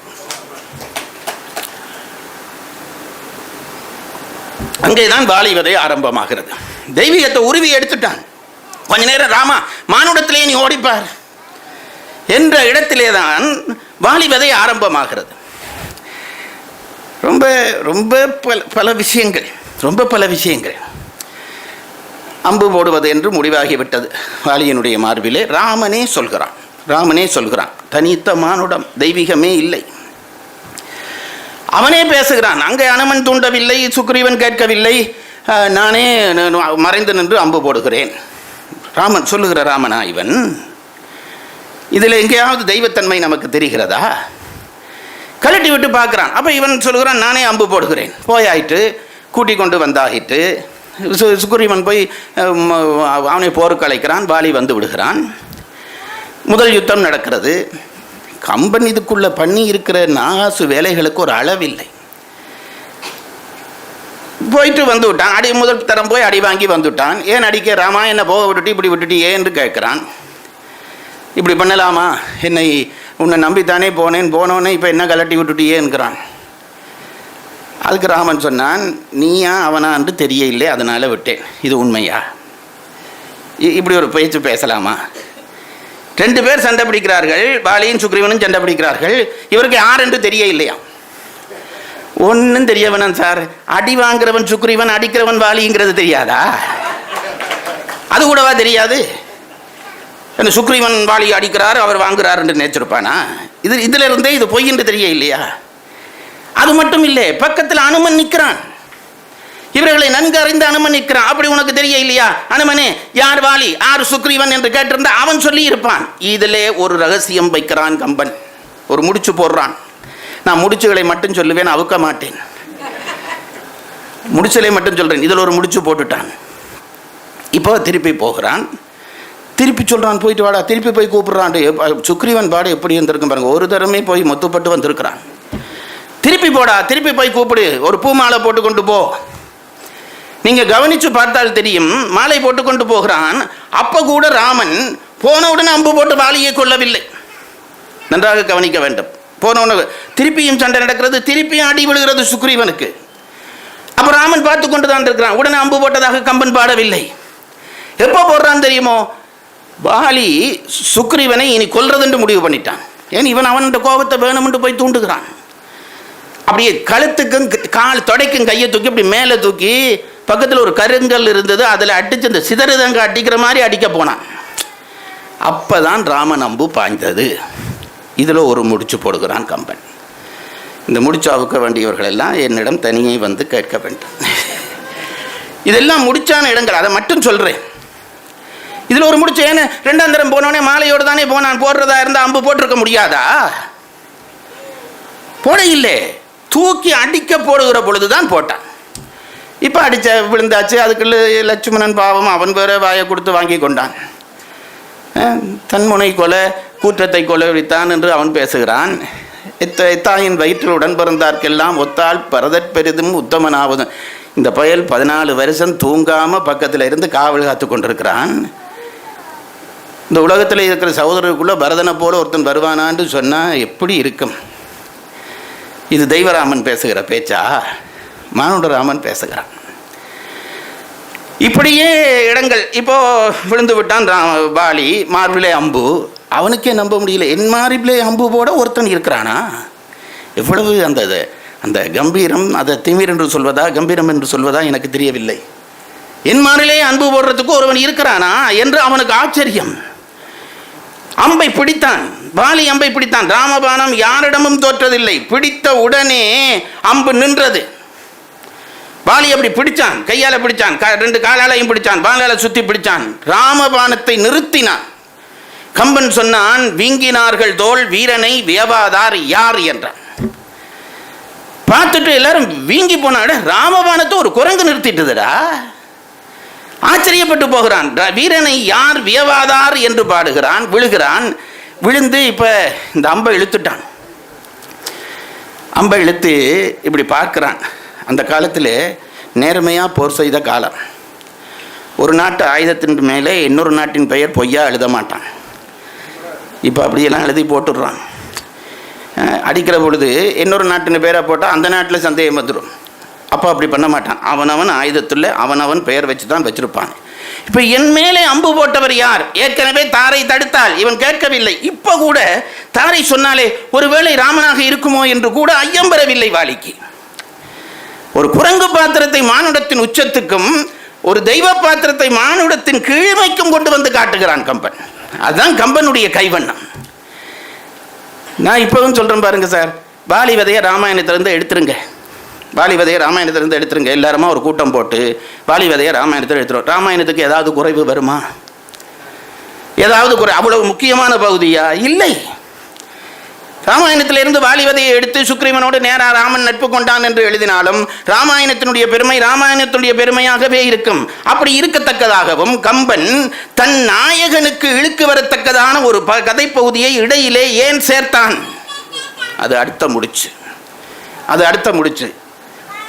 அங்கேதான் வாலி வதை ஆரம்பமாகிறது. தெய்வீகத்தை உருவி எடுத்துட்டான். கொஞ்ச நேரம் ராமா மானுடத்திலே நீ ஓடிப்பார் என்ற இடத்திலே தான் வாலி வதை ஆரம்பமாகிறது. ரொம்ப ரொம்ப பல விஷயங்கள் அம்பு போடுவது என்று முடிவாகிவிட்டது. வாலியினுடைய மார்பிலே ராமனே சொல்கிறான், தனித்த மானுடம், தெய்வீகமே இல்லை. அவனே பேசுகிறான். அங்கே அனுமன் தூண்டவில்லை, சுக்ரீவன் கேட்கவில்லை, நானே மறைந்து நின்று அம்பு போடுகிறேன். ராமன் சொல்லுகிற ராமனா இவன்? இதில் எங்கேயாவது தெய்வத்தன்மை நமக்கு தெரிகிறதா? கலட்டி விட்டு பார்க்குறான். அப்போ இவன் சொல்லுகிறான், நானே அம்பு போடுகிறேன். போயாயிட்டு கூட்டிக் கொண்டு வந்தாகிட்டு சுக்ரீவன் போய் அவனை போருக்கு அழைக்கிறான். வாலி வந்து விடுகிறான். முதல் யுத்தம் நடக்கிறது. கம்பன் இதுக்குள்ளே பண்ணி இருக்கிற நாகாசு வேலைகளுக்கு ஒரு அளவில்லை. போயிட்டு வந்து விட்டான். முதல் தரம் போய் அடி வாங்கி வந்துவிட்டான். ஏன் அடிக்க ராமா, என்னை போக விட்டுட்டு இப்படி விட்டுட்டு ஏன்னு கேட்குறான். இப்படி பண்ணலாமா, என்னை உன்னை நம்பித்தானே போனோன்னே இப்போ என்ன கலட்டி விட்டுட்டியேங்கிறான். அதுக்கு ராமன் சொன்னான், நீயா அவனான்னு தெரியல, அதனால் விட்டேன். இது உண்மையா? இப்படி ஒரு பேச்சு பேசலாமா? 2 பேர் சண்டை பிடிக்கிறார்கள். வாலியும் சுக்ரீவனும் சண்டை பிடிக்கிறார்கள். இவருக்கு யார் என்று தெரிய இல்லையா? ஒன்றும் தெரியவனன் சார். அடி வாங்குறவன் சுக்ரீவன், அடிக்கிறவன் வாலிங்கிறது தெரியாதா? அது கூடவா தெரியாது? என்ன சுக்ரீவன் வாலி அடிக்கிறார், அவர் வாங்குறார் என்று நினைச்சிருப்பானா? இதில் இருந்தே இது பொய் என்று தெரிய இல்லையா? அது மட்டும் இல்லை, பக்கத்தில் அனுமன் நிற்கிறான். இவர்களை நன்கு அறிந்து அனுமன் நிற்கிறான். அப்படி உனக்கு தெரிய இல்லையா? அனுமனே, யார் வாலி, யார் சுக்ரீவன் என்று கேட்டிருந்தா அவன் சொல்லி இருப்பான். இதிலே ஒரு ரகசியம் வைக்கிறான் கம்பன். ஒரு முடிச்சு போடுறான். நான் முடிச்சுகளை மட்டும் சொல்லுவேன், அவுக்க மாட்டேன். முடிச்சலை மட்டும் சொல்றேன். இதில் ஒரு முடிச்சு போட்டுட்டான். இப்போ திருப்பி போகிறான். திருப்பி சொல்கிறான், போயிட்டு வாடா. திருப்பி போய் கூப்பிட்றான். சுக்ரீவன் பாடு எப்படி இருந்திருக்கும் பாருங்க. ஒரு தரமே போய் மொத்துப்பட்டு வந்திருக்கிறான். திருப்பி போடா, திருப்பி போய் கூப்பிடு, ஒரு பூ மாலை போட்டு கொண்டு போ. நீங்கள் கவனித்து பார்த்தால் தெரியும், மாலை போட்டு கொண்டு போகிறான். அப்போ கூட ராமன் போனவுடனே அம்பு போட்டு வாலியை கொள்ளவில்லை. நன்றாக கவனிக்க வேண்டும். போனவுடனே திருப்பியும் சண்டை நடக்கிறது, திருப்பியும் அடி விழுகிறது சுக்ரீவனுக்கு. அப்போ ராமன் பார்த்து கொண்டு தான் இருக்கிறான். உடனே அம்பு போட்டதாக கம்பன் பாடவில்லை. எப்போ போடுறான் தெரியுமோ? வாலி சுக்ரீவனை இனி கொல்றதுன்னு முடிவு பண்ணிட்டான். ஏன் இவன் அவன் கோபத்தை வேணும்னு போய் தூண்டுகிறான். அப்படியே கழுத்துக்கும் தொடைக்கும் கையை தூக்கி அப்படி மேலே தூக்கி பக்கத்தில் ஒரு கருங்கல் இருந்தது, அதில் அடித்து இந்த சிதறுதங்க அடிக்கிற மாதிரி அடிக்க போனான். அப்போ தான் ராமன் அம்பு பாய்ந்தது. இதில் ஒரு முடிச்சு போடுகிறான் கம்பன். இந்த முடிச்சு அவுக்க வேண்டியவர்கள் எல்லாம் என்னிடம் தனியே வந்து கேட்க வேண்டும். இதெல்லாம் முடிச்சான இடங்கள், அதை மட்டும் சொல்கிறேன். இதில் ஒரு முடிச்சு. ஏன்னா 2ஆம் தரம் போனோடனே மாலையோடு தானே போனான். போடுறதா இருந்தால் அம்பு போட்டிருக்க முடியாதா? போட இல்லை, தூக்கி அடிக்க போடுகிற பொழுதுதான் போட்டான். இப்போ அடித்த விழுந்தாச்சு. அதுக்குள்ள லட்சுமணன் பாவம், அவன் வேற வாயை கொடுத்து வாங்கி கொண்டான். தன்முனை கொலை கூற்றத்தை கொலைவித்தான் என்று அவன் பேசுகிறான். எத்தாயின் வயிற்றில் உடன் பிறந்தார்க்கெல்லாம் ஒத்தால் பரதற் பெரிதும் உத்தமனாவதும். இந்த பயல் 14 வருஷம் தூங்காமல் பக்கத்தில் இருந்து காவல் காத்து கொண்டிருக்கிறான். இந்த உலகத்தில் இருக்கிற சகோதரருக்குள்ளே பரதனை போல ஒருத்தன் வருவானான்னு சொன்னால் எப்படி இருக்கும்? இது தெய்வராமன் பேசுகிற பேச்சா? மானுடராமன் பேசுகிறான். இப்படியே இடங்கள். இப்போ விழுந்து விட்டான் வாலி, மார்பிலே அம்பு. அவனுக்கே நம்ப முடியல, என் மார்பிலே அம்பு போட ஒருத்தன் இருக்கிறானா? எவ்வளவு அந்த கம்பீரம், அதை திமிர் என்று சொல்வதா கம்பீரம் என்று சொல்வதா எனக்கு தெரியவில்லை. என் மாரிலே அன்பு போடுறதுக்கு ஒருவன் இருக்கிறானா என்று அவனுக்கு ஆச்சரியம். அம்பை பிடித்தான், வாலி அம்பை பிடித்தான். ராமபானம் யாரிடமும் தோற்றதில்லை. பிடித்த உடனே அம்பு நின்றது. வாலி அப்படி பிடிச்சான், கையால பிடிச்சான், 2 காலாலையும் பிடிச்சான், வாளால சுத்தி பிடிச்சான். ராமபானத்தை நிறுத்தினான். கம்பன் சொன்னான், வீங்கினார்கள் தோல் வீரனை வியவாதார் யார் என்றான். பார்த்துட்டு எல்லாரும் வீங்கி போனாட, ராமபானத்தை ஒரு குரங்கு நிறுத்திட்டுதுடா. ஆச்சரியப்பட்டு போகிறான். வீரனை யார் வியவாதார் என்று பாடுகிறான். விழுகிறான். விழுந்து இப்போ இந்த அம்பை இழுத்துட்டான். அம்பை இழுத்து இப்படி பார்க்குறான். அந்த காலத்தில் நேர்மையாக போர் செய்த காலம். ஒரு நாட்டு ஆயுதத்தின் மேலே இன்னொரு நாட்டின் பெயர் பொய்யா எழுத மாட்டான். இப்போ அப்படியெல்லாம் எழுதி போட்டுடுறான். அடிக்கிற பொழுது இன்னொரு நாட்டின் பேரை போட்டால் அந்த நாட்டில் சந்தேகம் வந்துடும். அப்போ அப்படி பண்ண மாட்டான். அவனவன் ஆயுதத்தில் அவனவன் பெயர் வச்சு தான் வச்சிருப்பான். இப்போ என் மேலே அம்பு போட்டவர் யார்? ஏற்கனவே தாரை தடுத்தால் இவன் கேட்கவில்லை. இப்போ கூட தாரை சொன்னாலே ஒருவேளை ராமனாக இருக்குமோ என்று கூட ஐயம் பெறவில்லை வாலிக்கு. ஒரு குரங்கு பாத்திரத்தை மானுடத்தின் உச்சத்துக்கும் ஒரு தெய்வ பாத்திரத்தை மானுடத்தின் கீழ்மைக்கும் கொண்டு வந்து காட்டுகிறான் கம்பன். அதுதான் கம்பனுடைய கைவண்ணம். நான் இப்போவும் சொல்கிறேன் பாருங்க சார், வாலி விதையை ராமாயணத்திலிருந்து எடுத்துருங்க. வாலி விதையை ராமாயணத்திலிருந்து எடுத்துருங்க. எல்லாருமா ஒரு கூட்டம் போட்டு வாலி விதையை ராமாயணத்தில் எடுத்துரும். ராமாயணத்துக்கு ஏதாவது குறைவு வருமா? ஏதாவது குறை? அவ்வளவு முக்கியமான பகுதியா? இல்லை. ராமாயணத்திலிருந்து வாலி விதையை எடுத்து சுக்ரீவனோடு நேராக ராமன் நட்பு கொண்டான் என்று எழுதினாலும் ராமாயணத்தினுடைய பெருமை ராமாயணத்தினுடைய பெருமையாகவே இருக்கும். அப்படி இருக்கத்தக்கதாகவும் கம்பன் தன் நாயகனுக்கு இழுக்கு வரத்தக்கதான ஒரு கதை பகுதியை இடையிலே ஏன் சேர்த்தான்? அது அடுத்த முடிச்சு.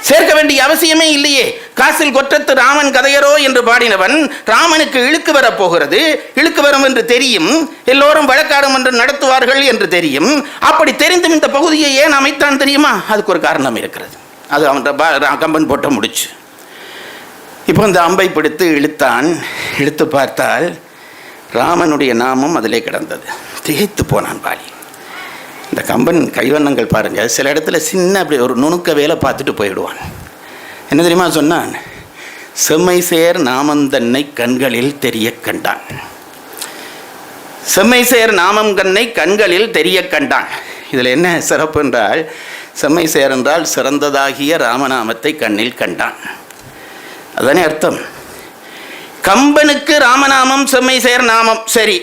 சேர்க்க வேண்டிய அவசியமே இல்லையே. காசில் கொற்றத்து ராமன் கதையரோ என்று பாடினவன் ராமனுக்கு இழுக்கு வரப் போகிறது, இழுக்கு வரும் என்று தெரியும், எல்லோரும் வழக்காடும் என்று நடத்துவார்கள் என்று தெரியும். அப்படி தெரிந்தும் இந்த பகுதியை ஏன் அமைத்தான் தெரியுமா? அதுக்கு ஒரு காரணம் இருக்கிறது. அது அவன் கம்பன் போட்ட முடிச்சு. இப்போ இந்த அம்பை பிடித்து இழுத்தான். இழுத்து பார்த்தால் ராமனுடைய நாமம் அதிலே கிடந்தது. திகைத்து போனான் வாலி. இந்த கம்பன் கைவண்ணங்கள் பாருங்கள், சில இடத்துல சின்ன அப்படி ஒரு நுணுக்க வேலை பார்த்துட்டு போயிடுவான். என்ன தெரியுமா சொன்னான்? செம்மை சேர் நாமந்தன்னை கண்களில் தெரிய கண்டான். செம்மை சேர் நாமம் கண்ணை கண்களில் தெரிய கண்டான். இதில் என்ன சிறப்பு என்றால், செம்மை சேர் என்றால் சிறந்ததாகிய ராமநாமத்தை கண்ணில் கண்டான். அதுதானே அர்த்தம். கம்பனுக்கு ராமநாமம் செம்மை சேர் நாமம் சரி,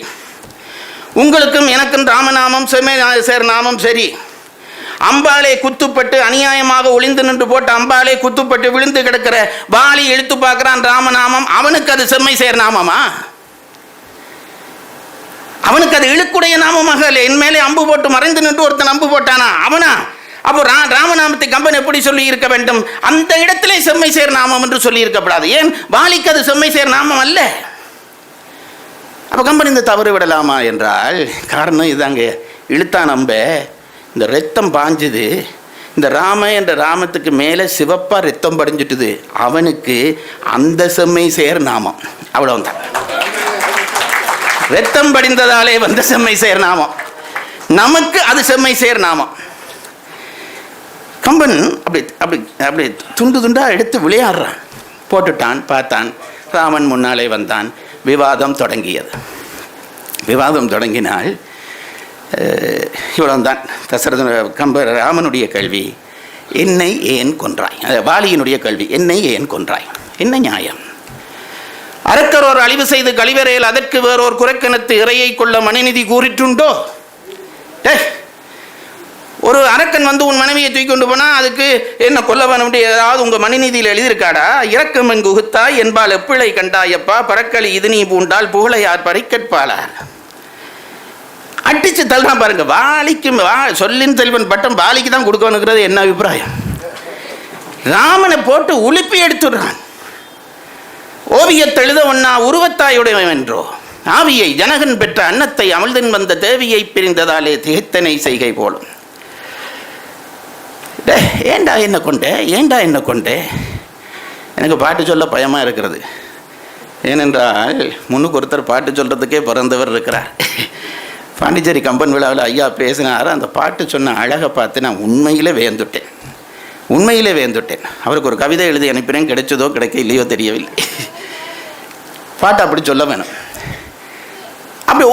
உங்களுக்கும் எனக்கும் ராமநாமம் செம்மை சேர் நாமம் சரி. அம்பாலே குத்துப்பட்டு அநியாயமாக ஒளிந்து நின்று போட்டு அம்பாலே குத்துப்பட்டு விழுந்து கிடக்கிற வாலி எழுத்து பார்க்கிறான் ராமநாமம். அவனுக்கு அது செம்மை சேர் நாமமா? அவனுக்கு அது இழுக்குடைய நாமமாக இல்லை. என் மேலே அம்பு போட்டு மறைந்து நின்று ஒருத்தன் அம்பு போட்டானா அவனா? அப்போ ராமநாமத்தை கம்பன் எப்படி சொல்லி இருக்க வேண்டும்? அந்த இடத்திலே செம்மை சேர் நாமம் என்று சொல்லி இருக்கப்படாது. ஏன்? வாலிக்கு அது செம்மை சேர் நாமம் அல்ல. அப்போ கம்பன் இந்த தவறு விடலாமா என்றால் காரணம் இதாங்க. இழுத்தான் நம்ப, இந்த ரத்தம் பாஞ்சுது. இந்த ராம என்ற ராமத்துக்கு மேலே சிவப்பாக ரத்தம் படிஞ்சிட்டுது. அவனுக்கு அந்த செம்மை சேர் நாமம். அவ்வளவுதான். ரத்தம் படிந்ததாலே வந்த செம்மை சேர் நாமம். நமக்கு அது செம்மை சேர் நாமம். கம்பன் அப்படி அப்படி அப்படி துண்டு துண்டாக எடுத்து விளையாடுறான். போட்டுட்டான். பார்த்தான், ராமன் முன்னாலே வந்தான். விவாதம் தொடங்கியது. விவாதம் தொடங்கினால் இவ்வளவுதான். ராமனுடைய கேள்வி, என்னை ஏன் கொன்றாய்? வாலியினுடைய கேள்வி, என்னை ஏன் கொன்றாய்? என்ன நியாயம்? அரக்கரோர் அழிவு செய்து கழிவறையில் அதற்கு வேறோர் குறைக்கணத்து இறையை கொள்ள மணிநிதி கூறிட்டுண்டோ? ஒரு அரக்கன் வந்து உன் மனைவியை தூக்கி கொண்டு போனால் அதுக்கு என்ன கொல்ல வேணும்? ஏதாவது உங்கள் மணிநீதியில் எழுதியிருக்காடா? இறக்கம் எங்கு உகுத்தாய் என்பால் எப்பிழை கண்டாயப்பா, பறக்களி இது நீ பூண்டால் புகழை யார் பறிக்கற்பாளார். அடிச்சு தள்ளுறான் பாருங்க. வாலிக்கு சொல்லின் செல்வன் பட்டம் வாலிக்கு தான் கொடுக்கணுங்கிறது என்ன அபிப்பிராயம்? ராமனை போட்டு உலுப்பி எடுத்துடுறான். ஓவியத்தெழுத ஒன்னா உருவத்தாயுடையவன் என்றோ ஆவியை ஜனகன் பெற்ற அன்னத்தை அமிழ்தன் வந்த தேவியை பிரிந்ததாலே திகைத்தனை செய்கை போலும். ஏண்டா என்ன கொண்டே? எனக்கு பாட்டு சொல்ல பயமாக இருக்கிறது. ஏனென்றால் முன்னுக்கு ஒருத்தர் பாட்டு சொல்கிறதுக்கே பிறந்தவர் இருக்கிறார். பாண்டிச்சேரி கம்பன் விழாவில் ஐயா பேசினார். அந்த பாட்டு சொன்ன அழகை பார்த்து நான் உண்மையிலே வேந்துட்டேன். அவருக்கு ஒரு கவிதை எழுதி அனுப்பினேன், கிடைச்சதோ கிடைக்க இல்லையோ தெரியவில்லை. பாட்டு அப்படி சொல்ல வேணும். அப்படி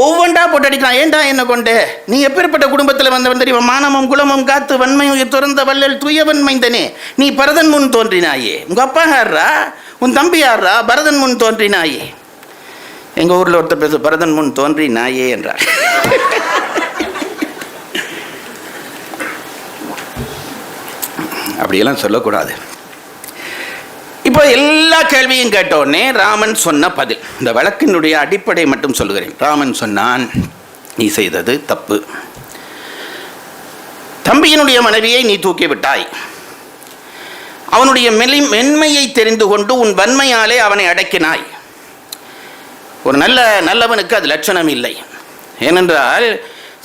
ஒவ்வொன்றா போட்டு அடிக்கலாம். ஏண்டா என்ன கொண்டு நீ எப்பேற்பட்ட குடும்பத்தில் வந்தவன் தெரியுமா? மானமும் குலமும் காத்து வன்மையும் துறந்த வள்ளல் தூயவன் மைந்தனே, நீ பரதன் முன் தோன்றினாயே. உங்கள் அப்பா யாரா? உன் தம்பி யாரா? பரதன் முன் தோன்றினாயே. எங்கள் ஊரில் ஒருத்தர் பேச பரதன் முன் தோன்றி நாயே என்றார். அப்படியெல்லாம் சொல்லக்கூடாது. இப்போ எல்லா கேள்வியும் கேட்டோடனே ராமன் சொன்ன பதில், இந்த வழக்கினுடைய அடிப்படை மட்டும் சொல்லுகிறேன். ராமன் சொன்னான், நீ செய்தது தப்பு. தம்பியினுடைய மனைவியை நீ தூக்கிவிட்டாய். அவனுடைய மென்மையை தெரிந்து கொண்டு உன் வன்மையாலே அவனை அடக்கினாய். ஒரு நல்லவனுக்கு அது லட்சணம் இல்லை. ஏனென்றால்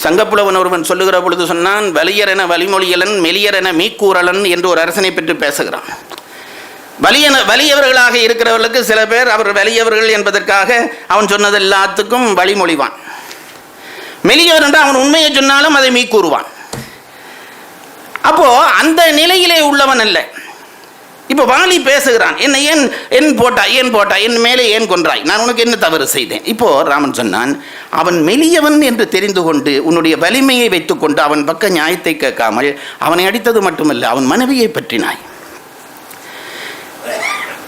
சங்கப்புலவன் ஒருவன் சொல்லுகிற பொழுது சொன்னான், வலியரென வலிமொழியலன் மெலியரென மீக்கூறலன் என்று ஒரு அரசனை பற்றி பேசுகிறான். வலியவர்களாக இருக்கிறவர்களுக்கு சில பேர் அவர் வலியவர்கள் என்பதற்காக அவன் சொன்னது எல்லாத்துக்கும் வழிமொழிவான். மெலியவர் என்றால் அவன் உண்மையை சொன்னாலும் அதை மீக்கூறுவான். அப்போ அந்த நிலையிலே உள்ளவன் அல்ல. இப்போ வாலி பேசுகிறான், என்னை ஏன் போட்டாய், என் மேலே ஏன் கொன்றாய், நான் உனக்கு என்ன தவறு செய்தேன்? இப்போ ராமன் சொன்னான், அவன் மெலியவன் என்று தெரிந்து கொண்டு உன்னுடைய வலிமையை வைத்துக்கொண்டு அவன் பக்க நியாயத்தை கேட்காமல் அவனை அடித்தது மட்டுமல்ல, அவன் மனைவியை பற்றினாய்.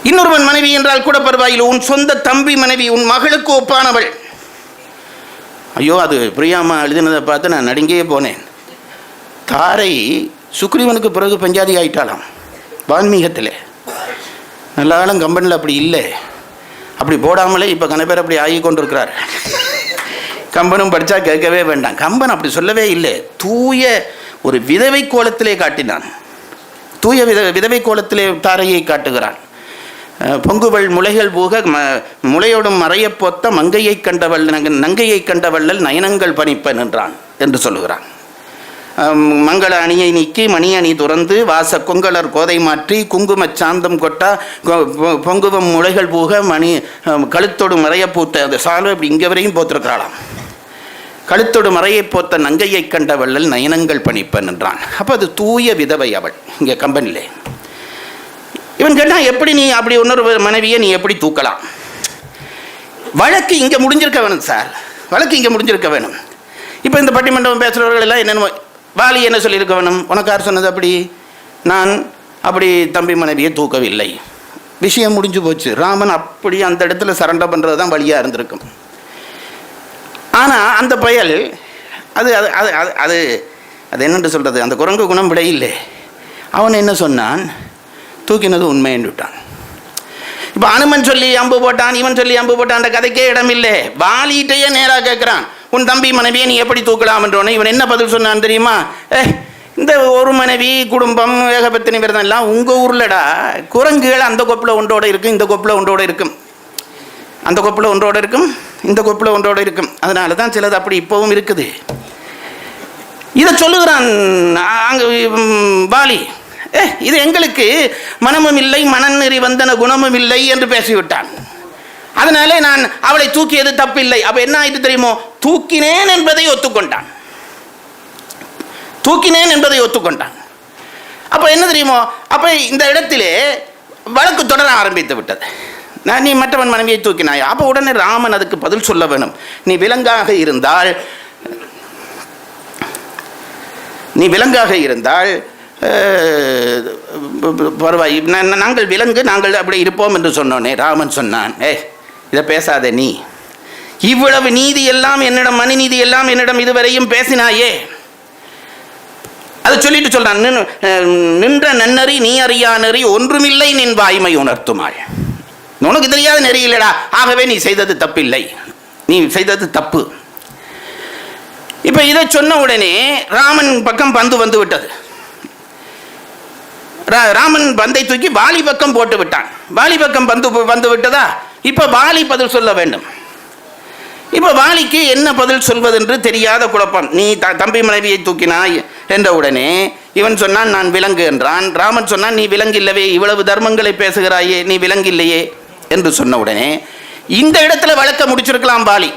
இன்னொருவன் மனைவி என்றால் கூட பரவாயில்லை, உன் சொந்த தம்பி மனைவி, உன் மகளுக்கு ஒப்பானவள். ஐயோ, அது பிரியாமா எழுதினதை பார்த்து நான் நடுங்கே போனேன். தாரை சுக்ரீவனுக்கு பிறகு பஞ்சாதி ஆயிட்டாலாம் வான்மீகத்தில். நல்லாலும் கம்பனில் அப்படி இல்லை. அப்படி போடாமலே இப்போ கன பேர் அப்படி ஆகி கொண்டிருக்கிறார். கம்பனும் படித்தா கேட்கவே வேண்டாம். கம்பன் அப்படி சொல்லவே இல்லை. தூய ஒரு விதவை கோலத்திலே காட்டினான். தூய விதவை கோலத்திலே தாரையை காட்டுகிறான். பொங்குவள் முளைகள் பூக முளையோடும் மறைய போத்த மங்கையை கண்டவள் நங்கையை கண்டவள்ளல் நயனங்கள் பணிப்பன் என்றான் என்று சொல்லுகிறான். மங்கள அணியை நீக்கி மணி அணி துறந்து வாச கொங்கலர் கோதை மாற்றி குங்குமச் சாந்தம் கொட்டா பொங்குவம் முளைகள் பூக மணி கழுத்தோடு மறைய பூத்த அந்த சாலை இப்படி இங்கே வரையும் போத்திருக்கிறாளாம். கழுத்தோடு மறையை போத்த நங்கையை கண்ட வள்ளல் நயனங்கள் பணிப்பன் என்றான். அப்போ அது தூய விதவை அவள். இங்கே கம்பனிலே இவன் கேட்டான், எப்படி நீ அப்படி இன்னொரு மனைவியை நீ எப்படி தூக்கலாம்? வழக்கு இங்கே முடிஞ்சிருக்க வேணும் சார், வழக்கு இங்கே முடிஞ்சிருக்க வேணும். இப்போ இந்த பட்டிமன்றம் பேசுகிறவர்கள் எல்லாம் என்னென்ன வாலி என்ன சொல்லியிருக்க வேணும்? உனக்கு யார் சொன்னது அப்படி? நான் அப்படி தம்பி மனைவியை தூக்கவில்லை, விஷயம் முடிஞ்சு போச்சு. ராமன் அப்படி அந்த இடத்துல சரண்டர் பண்ணுறது தான் வழியாக இருந்திருக்கும். ஆனால் அந்த பயல் அது அது அது அது அது அது என்னென்று சொல்கிறது, அந்த குரங்கு குணம் விட இல்லை. அவன் என்ன சொன்னான்? தூக்கினது உண்மைன்னு விட்டான். இப்போ அனுமன் சொல்லி அம்பு போட்டான், இவன் சொல்லி அம்பு போட்டான், அந்த கதைக்கே இடம் இல்லை. வாலிகிட்டையே நேராக கேட்குறான், உன் தம்பி மனைவியை நீ எப்படி தூக்கலாம் என்றோன்னு. இவன் என்ன பதில் சொன்னான் தெரியுமா? இந்த ஒரு மனைவி குடும்பம் ஏகபத்தினி விரதம் எல்லாம் உங்கள் ஊர்லடா. குரங்குகள் அந்த கொப்பில் ஒன்றோடு இருக்கும், இந்த கொப்பில் ஒன்றோடு இருக்கும், அந்த கொப்பில் ஒன்றோடு இருக்கும், இந்த கொப்பில் ஒன்றோடு இருக்கும். அதனால தான் சிலது அப்படி இப்போவும் இருக்குது. இதை சொல்லுகிறான் அங்கே வாலி. இது எங்களுக்கு மனமும் இல்லை, மனநெறி வந்தன குணமும் இல்லை என்று பேசிவிட்டான். அதனாலே நான் அவளை தூக்கியது தப்பில்லை. அப்போ என்ன ஆயிட்டு தெரியுமோ? தூக்கினேன் என்பதை ஒத்துக்கொண்டான். அப்போ என்ன தெரியுமோ? அப்போ இந்த இடத்திலே வழக்கு தொடர ஆரம்பித்து விட்டது. நீ மற்றவன் மனைவியை தூக்கினாய். அப்போ உடனே ராமன் அதுக்கு பதில் சொல்ல வேணும். நீ விலங்காக இருந்தால் பரவாயில்லை, நாங்கள் விலங்கு, நாங்கள் அப்படி இருப்போம் என்று சொன்னோன்னே ராமன் சொன்னான், இதை பேசாதே, நீ இவ்வளவு நீதி எல்லாம் என்னிடம், மனு நீதி எல்லாம் என்னிடம் இதுவரையும் பேசினாயே. அதை சொல்லிட்டு சொல்றான், நின்ற நன்னறி நீ அறியா நெறி ஒன்றுமில்லை நின் வாய்மை உணர்த்துமாள். உனக்கு தெரியாத நெறி இல்லடா, ஆகவே நீ செய்தது தப்பில்லை, நீ செய்தது தப்பு. இப்ப இதை சொன்ன உடனே ராமன் பக்கம் பந்து வந்து விட்டது. ராமன் பந்தை தூக்கி வாலி பக்கம் போட்டு விட்டான். வாலி பக்கம் வந்து விட்டதா? இப்ப வாலி பதில் சொல்ல வேண்டும். இப்ப வாலிக்கு என்ன பதில் சொல்வதென்று தெரியாத குழப்பம். நீ தம்பி மனைவியை தூக்கினாய் என்ற உடனே இவன் சொன்னான் நான் விலங்கு என்றான். ராமன் சொன்னான் நீ விலங்கு இல்லவே, இவ்வளவு தர்மங்களை பேசுகிறாயே, நீ விலங்கு இல்லையே. என்று சொன்ன உடனே இந்த இடத்துல வழக்க முடிச்சிருக்கலாம் வாலி.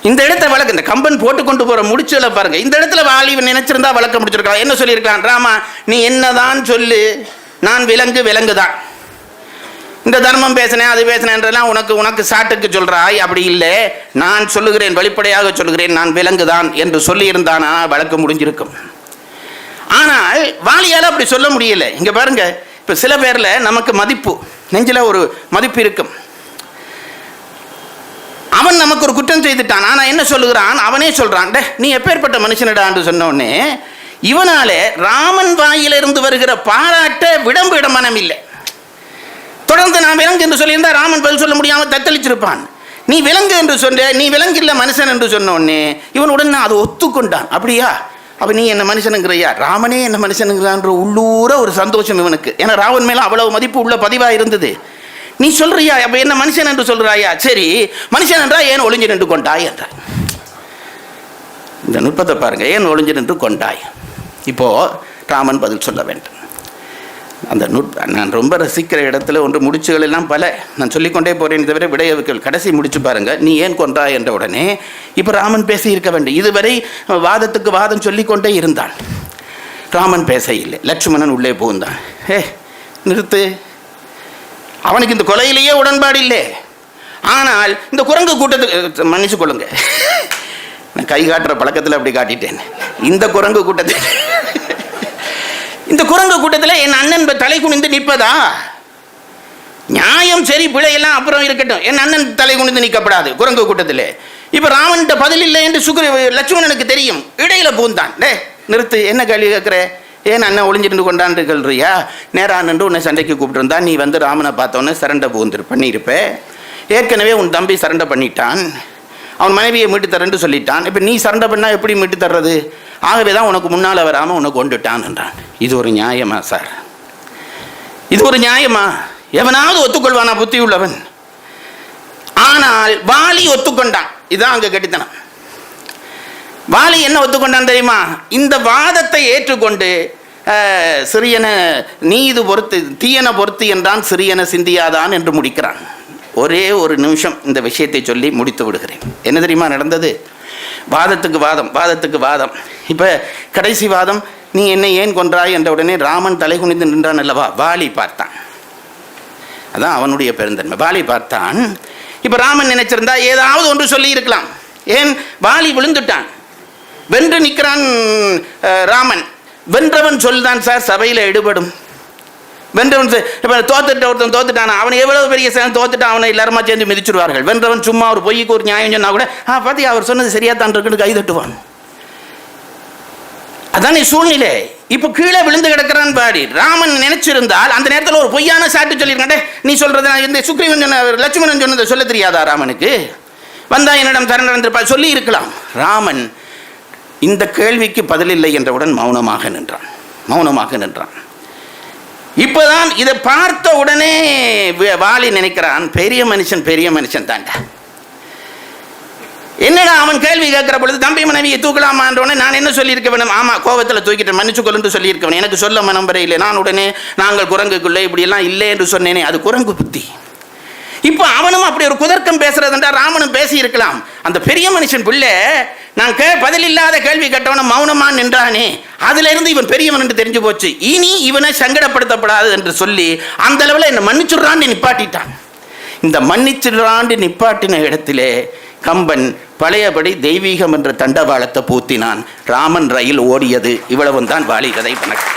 இந்த இடத்த வழக்கு இந்த கம்பன் போட்டு கொண்டு போற முடிச்சுல பாருங்க, இந்த இடத்துல வாலி நினைச்சிருந்தா வழக்க முடிச்சிருக்கலாம். என்ன சொல்லியிருக்கலாம், ராமா நீ என்னதான் சொல்லு, நான் விலங்கு தான், இந்த தர்மம் பேசினேன் அது பேசினேன்றலாம் உனக்கு சாட்டுக்கு சொல்றாய், அப்படி இல்லை, நான் சொல்லுகிறேன், வெளிப்படையாக சொல்லுகிறேன், நான் விலங்கு தான் என்று சொல்லி இருந்தானா வழக்கு முடிஞ்சிருக்கும். ஆனால் வாலியால் அப்படி சொல்ல முடியல. இங்க பாருங்க, இப்ப சில பேர்ல நமக்கு மதிப்பு, நெஞ்சில ஒரு மதிப்பு இருக்கும். அவன் நமக்கு ஒரு குற்றம் செய்துட்டான், ஆனா என்ன சொல்லுகிறான், அவனே சொல்றான், நீ எப்பேற்பட்ட மனுஷனடான்னு சொன்ன உடனே இவனாலே ராமன் வாயிலிருந்து வருகிற பாராட்ட விடம்பு மனம் இல்லை. தொடர்ந்து நான் விலங்கு என்று சொல்லியிருந்தா ராமன் பதில் சொல்ல முடியாமல் தத்தளிச்சிருப்பான். நீ விலங்கு என்று சொன்ன, நீ விலங்கு இல்லை மனுஷன் என்று சொன்ன உடனே இவன் உடனே அதை ஒத்துக்கொண்டான். அப்படியா, அப்ப நீ என்ன மனுஷனுங்கிறையா, ராமனே என்ன மனுஷனுங்கிறான்ற உள்ளூர ஒரு சந்தோஷம் இவனுக்கு. ஏன்னா ராவன் மேல அவ்வளவு மதிப்பு உள்ள பதிவா இருந்தது. நீ சொல்றியா, அப்ப என்ன மனுஷன் என்று சொல்றாயா, சரி மனுஷன் என்றா ஏன் ஒளிஞ்சு நின்று கொண்டாய் என்றார். இந்த நுட்பத்தை பாருங்க, ஏன் ஒளிஞ்சு நின்று கொண்டாய். இப்போ ராமன் பதில் சொல்ல வேண்டும். அந்த நான் ரொம்ப ரசிக்கிற இடத்துல ஒன்று முடிச்சுகள் எல்லாம் பல நான் சொல்லிக்கொண்டே போறேன், தவிர விடையவுக்கள் கடைசி முடிச்சு பாருங்க, நீ ஏன் கொன்றாய் என்ற உடனே இப்போ ராமன் பேச இருக்க வேண்டும். இதுவரை வாதத்துக்கு வாதம் சொல்லிக்கொண்டே இருந்தான், ராமன் பேச இல்லை. லட்சுமணன் உள்ளே புகுந்தான். நிறுத்து, அவனுக்கு இந்த கொலையிலேயே உடன்பாடு இல்லை. ஆனால் இந்த குரங்கு கூட்டத்துக்கு மன்னிச்சு கொள்ளுங்க, நான் கை காட்டுற பழக்கத்தில் அப்படி காட்டிட்டேன். இந்த குரங்கு கூட்டத்தில் என் அண்ணன் தலை குனிந்து நிற்பதா? நியாயம் சரி பிழை எல்லாம் அப்புறம் இருக்கட்டும், என் அண்ணன் தலை குனிந்து நிற்கப்படாது குரங்கு கூட்டத்தில். இப்ப ராமன்கிட்ட பதில் இல்லை என்று லட்சுமணனுக்கு தெரியும், இடையில பூந்தான். நிறுத்து, என்ன கேள்வி கேட்கிற, ஏன் அண்ணன் ஒளிஞ்சிருந்து கொண்டான்னு கேள்றியா? நேரா நின்று உன்னை சண்டைக்கு கூப்பிட்டுருந்தா நீ வந்து ராமனை பார்த்தோன்னே சரண்டை பண்ணியிருப்ப. ஏற்கனவே உன் தம்பி சரண்டை பண்ணிட்டான், அவன் மனைவியை மீட்டு தரேன்னு சொல்லிட்டான். இப்போ நீ சரண்டை பண்ணால் எப்படி மீட்டு தர்றது? ஆகவே தான் உனக்கு முன்னால் வராமல் உனக்கு கொண்டுட்டான் என்றான். இது ஒரு நியாயமா சார்? இது ஒரு நியாயமா? எவனாவது ஒத்துக்கொள்வானா புத்தி உள்ளவன்? ஆனால் வாலி ஒத்துக்கொண்டான். இதுதான் அங்கே கெட்டித்தனம். வாலி என்ன ஒத்துக்கொண்டான் தெரியுமா? இந்த வாதத்தை ஏற்றுக்கொண்டு சிறியன நீ இது பொறுத்து தீயன பொறுத்து என்றான், சிறியன சிந்தியாதான் என்று முடிக்கிறான். ஒரே ஒரு நிமிஷம் இந்த விஷயத்தை சொல்லி முடித்து விடுகிறேன். என்ன தெரியுமா நடந்தது? வாதத்துக்கு வாதம். இப்போ கடைசி வாதம், நீ என்னை ஏன் கொன்றாய் என்ற உடனே ராமன் தலை குனிந்து நின்றான் அல்லவா? வாலி பார்த்தான். அதான் அவனுடைய பெருந்தன்மை. வாலி பார்த்தான். இப்போ ராமன் நினைச்சிருந்தா ஏதாவது ஒன்று சொல்லி இருக்கலாம். ஏன்? வாலி விழுந்துட்டான், வென்று நிற்கிறான் ராமன். வென்றவன் சொல்தான் சார் சபையில் எடுபடும். வென்றவன் இப்போ ஒருத்தன் தோத்துட்டான், அவனை எவ்வளவு பெரிய தோத்துட்டான், அவனை எல்லாருமா சேர்ந்து மிதிச்சுடுவார்கள். வென்றவன் சும்மா ஒரு பொய்க்கு ஒரு நியாயம் சொன்னா கூட பாத்தி அவர் சொன்னது சரியா தான் இருக்குன்னு கை தட்டுவான். அதானே சூழ்நிலை. இப்போ கீழே விழுந்து கிடக்கிறான் பாடி. ராமன் நினைச்சிருந்தால் அந்த நேரத்தில் ஒரு பொய்யான சாட்டு சொல்லியிருக்கேன். நீ சொல்றது இந்த சுக்ரீவன் சொன்ன லட்சுமணன் சொன்னதை சொல்ல தெரியாதா ராமனுக்கு? வந்தா என்னிடம் சரணடைந்திருப்பால் சொல்லி இருக்கலாம். ராமன் இந்த கேள்விக்கு பதிலில்லை என்றவுடன் மௌனமாக நின்றான். இப்பதான் இதை பார்த்த உடனே வாலி நினைக்கிறான், பெரிய மனுஷன் தாண்டா. என்னடா அவன் கேள்வி கேட்கிற பொழுது தம்பி மனைவியை தூக்கலாமான்றோடனே நான் என்ன சொல்லியிருக்க வேணும்? ஆமா, கோபத்தில் தூக்கிட்டேன், மன்னிச்சு கொள்ளுன்னு சொல்லியிருக்க வேணும். எனக்கு சொல்ல மனம் வர இல்லை. நான் உடனே நாங்கள் குரங்குக்குள்ளே இப்படி எல்லாம் இல்லை என்று சொன்னேனே, அது குரங்கு புத்தி. இப்போ அவனும் அப்படி ஒரு குதர்க்கம் பேசுறதுன்றா ராமனும் பேசி இருக்கலாம். அந்த பெரிய மனுஷன் பிள்ளை நான் பதில் இல்லாத கேள்வி கேட்டவன மௌனமா நின்றானே, அதுல இருந்து இவன் பெரியவன் என்று தெரிஞ்சு போச்சு. இனி இவனை சங்கடப்படுத்தப்படாது என்று சொல்லி அந்த அளவில் என்ன மன்னிச்சுடுறான்னு நிப்பாட்டிட்டான். இந்த மன்னிச்சுடுறான்னு நிப்பாட்டின இடத்திலே கம்பன் பழையபடி தெய்வீகம் என்ற தண்டவாளத்தை பூத்தினான். ராமன் ரயில் ஓடியது. இவ்வளவு தான் வாலி கதை. வணக்கம்.